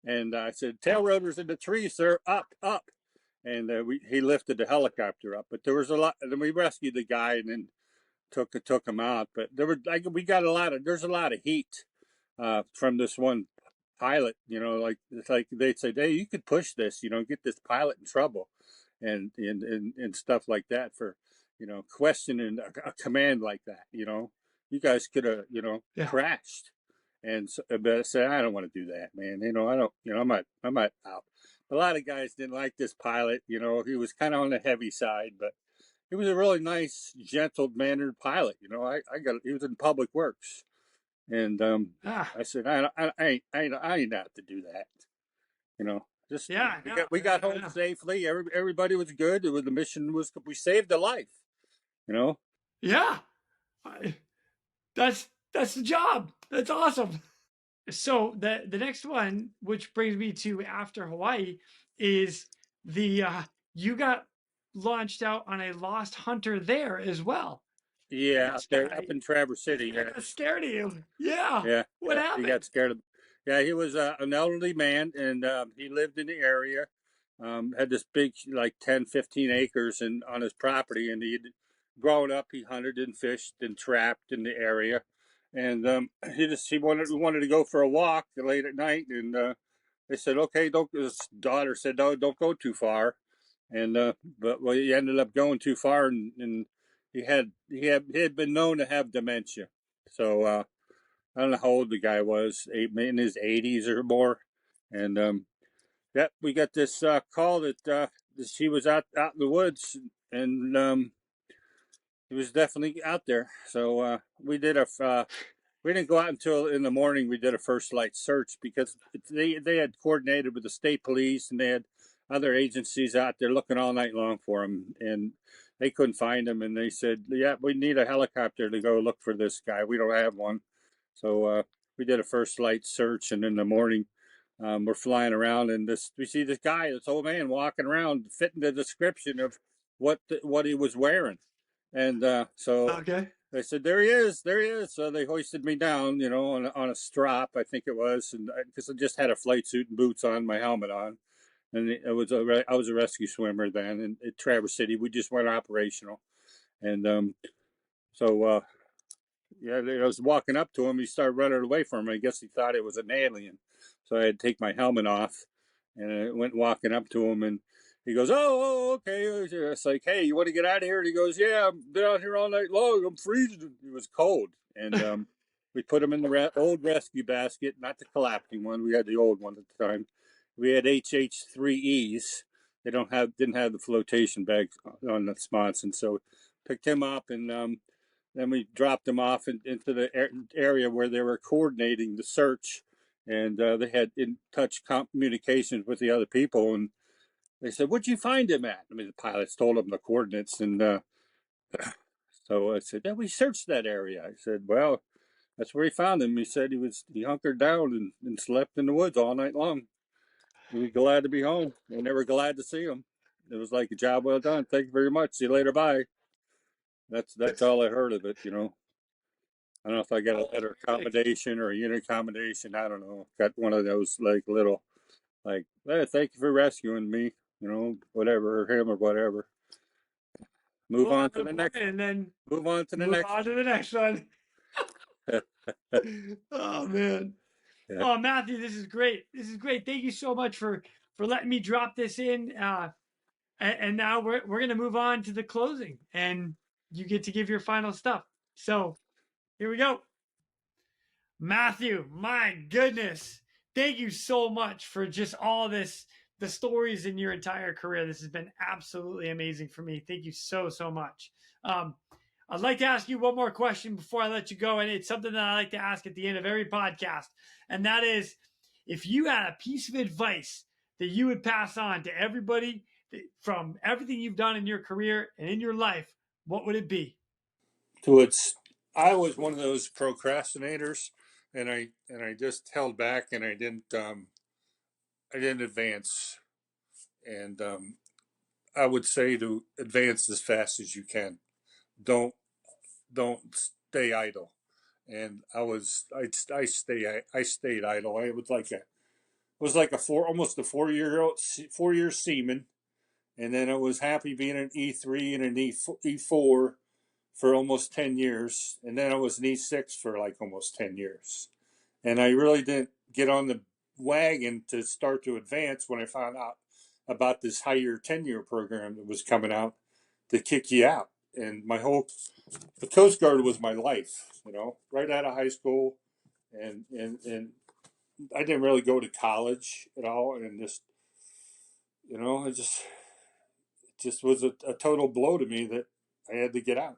And I said, tail rotors in the trees, sir, up, up. And he lifted the helicopter up, but there was a lot. And then we rescued the guy, and then took him out. But we got there's a lot of heat from this one pilot. Like it's like they'd say, hey, you could push this, get this pilot in trouble, and stuff like that for questioning a command like that. You guys could have Yeah. crashed. And so, but I said, I don't want to do that, man. I don't. I'm not out. A lot of guys didn't like this pilot. He was kind of on the heavy side, but he was a really nice, gentle mannered pilot. He was in public works, and Ah. I said, I ain't out to do that. Just Yeah. we No. got home No. safely. Everybody was good. The mission was we saved a life. You know. Yeah. I- that's the job. That's awesome. So the next one, which brings me to after Hawaii, is the you got launched out on a lost hunter there as well. Yeah, up This there, up guy, in Traverse City. I Yeah, got scared of you. Yeah. yeah, What yeah. He got happened? scared of. Yeah, he was an elderly man, and he lived in the area. Had this big, like 10, 15 acres on his property, and he'd grown up. He hunted and fished and trapped in the area, and he wanted to go for a walk late at night, and they said, okay, don't. His daughter said, no, don't go too far, and but well, he ended up going too far, and he had been known to have dementia. So I don't know how old the guy was, in his 80s or more. And yeah, we got this call that she was out in the woods, and he was definitely out there. So we didn't go out until in the morning. We did a first light search because they had coordinated with the state police, and they had other agencies out there looking all night long for him, and they couldn't find him. And they said, "Yeah, we need a helicopter to go look for this guy. We don't have one." So we did a first light search, and in the morning, we're flying around, and we see this guy, this old man, walking around, fitting the description of what he was wearing, and so Okay. they said, "There he is, there he is." So they hoisted me down, on a strop, I think it was, and because I just had a flight suit and boots on, my helmet on, and I was a rescue swimmer then, and at Traverse City, we just went operational, and so yeah, I was walking up to him. He started running away from him. I guess he thought it was an alien. So I had to take my helmet off, and I went walking up to him, and he goes, "Oh, okay." It's like, "Hey, you want to get out of here?" And he goes, "Yeah, I've been out here all night long. I'm freezing." It was cold, and we put him in the old rescue basket, not the collapsing one. We had the old one at the time. We had HH3Es. They didn't have the flotation bags on the Sponson, so picked him up, and then we dropped them off into the area where they were coordinating the search, and they had in touch communications with the other people. And they said, "What'd you find him at?" I mean, the pilots told them the coordinates, and so I said, "Yeah, we searched that area." I said, "Well, that's where he found him." He said he hunkered down and slept in the woods all night long. He was glad to be home, and they were glad to see him. It was like a job well done. Thank you very much. See you later. Bye. That's all I heard of it. I don't know if I got a better accommodation or a unit accommodation. I don't know. Got one of those like little, like, "Hey, thank you for rescuing me," whatever, or him or whatever. Move Pull on out to the the point next. and then Move on to the move next on to the next one. one. Oh man. Yeah. Oh Matthew, this is great. This is great. Thank you so much for letting me drop this in. And now we're gonna move on to the closing, and you get to give your final stuff. So here we go. Matthew, my goodness. Thank you so much for just all this, the stories in your entire career. This has been absolutely amazing for me. Thank you so, so much. Um, I'd like to ask you one more question before I let you go. And it's something that I like to ask at the end of every podcast. And that is, if you had a piece of advice that you would pass on to everybody from everything you've done in your career and in your life, what would it be? So I was one of those procrastinators, and I just held back, and I didn't advance, and I would say to advance as fast as you can. Don't don't stay idle. And I stayed idle. I was like a almost a 4 year seaman, and then I was happy being an E3 and an E4 for almost 10 years, and then I was an E6 for like almost 10 years, and I really didn't get on the wagon to start to advance when I found out about this higher tenure program that was coming out to kick you out. And the Coast Guard was my life, right out of high school, and I didn't really go to college at all, and it just was a total blow to me that I had to get out.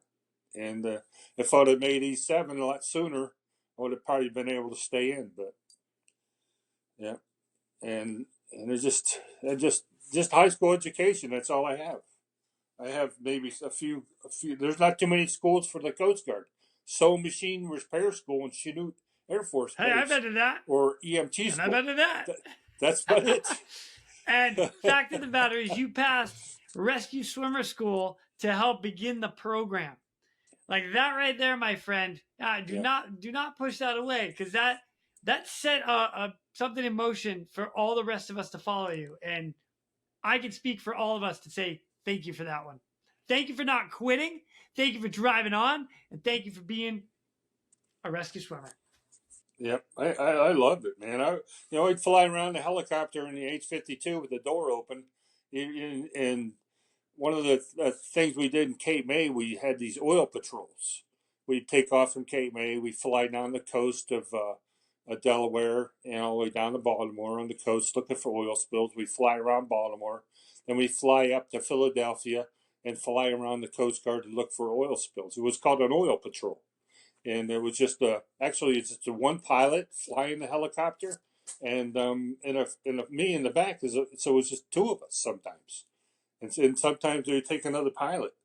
And if I'd have made E7 a lot sooner, I would have probably been able to stay in. But yeah, and it's just high school education. That's all I have. I have maybe a few. There's not too many schools for the Coast Guard. Sew Machine Repair School in Chinook Air Force Hey, I've Base, been to that. or EMT And I've school. been to that. That, that's about it. And fact of the matter is, you passed rescue swimmer school to help begin the program. Like that right there, my friend. Do Yeah, not push that away, because that set something in motion for all the rest of us to follow you. And I can speak for all of us to say thank you for that one. Thank you for not quitting. Thank you for driving on, and thank you for being a rescue swimmer. yeah. I loved it, man. I'd fly around the helicopter in the H-52 with the door open, and one of the things we did in Cape May, we had these oil patrols. we take off from Cape May. We fly down the coast of Delaware and all the way down to Baltimore on the coast looking for oil spills. We fly around Baltimore. Then we fly up to Philadelphia and fly around the Coast Guard to look for oil spills. It was called an oil patrol. And it was just actually it's just a one pilot flying the helicopter, and me in the back so it was just two of us sometimes, and sometimes they would take another pilot,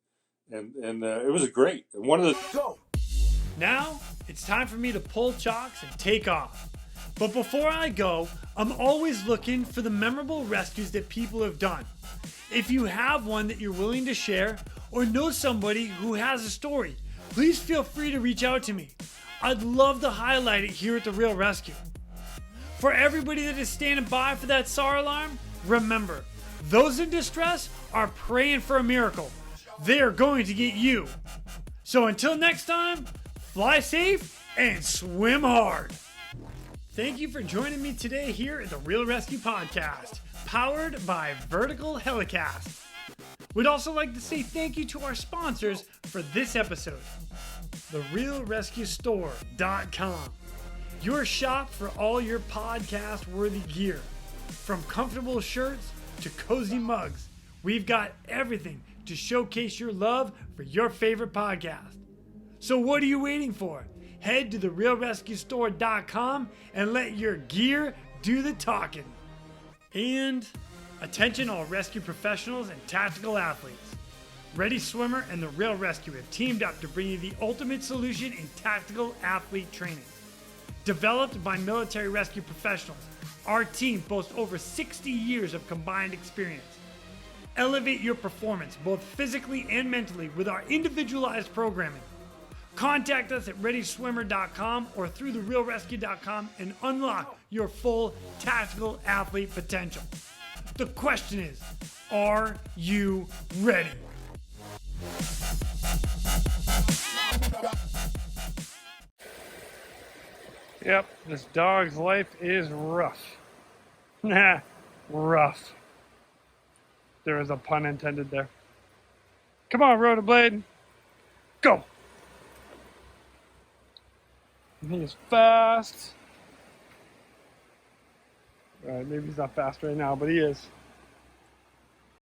and it was great. And one of the Go. Now it's time for me to pull chocks and take off. But before I go, I'm always looking for the memorable rescues that people have done. If you have one that you're willing to share or know somebody who has a story, please feel free to reach out to me. I'd love to highlight it here at the Real Rescue. For everybody that is standing by for that SAR alarm, remember, those in distress are praying for a miracle. They are going to get you. So until next time, fly safe and swim hard. Thank you for joining me today here at the Real Rescue Podcast, powered by Vertical Helicast. We'd also like to say thank you to our sponsors for this episode. The RealRescueStore.com, your shop for all your podcast-worthy gear. From comfortable shirts to cozy mugs, we've got everything to showcase your love for your favorite podcast. So what are you waiting for? Head to the RealRescueStore.com and let your gear do the talking. And attention all rescue professionals and tactical athletes. Ready Swimmer and the Real Rescue have teamed up to bring you the ultimate solution in tactical athlete training. Developed by military rescue professionals, our team boasts over 60 years of combined experience. Elevate your performance both physically and mentally with our individualized programming. Contact us at ReadySwimmer.com or through TheRealRescue.com and unlock your full tactical athlete potential. The question is, are you ready? Yep, this dog's life is rough. Nah, rough. There is a pun intended there. Come on, Rotoblade. Go! He is fast. Alright, maybe he's not fast right now, but he is.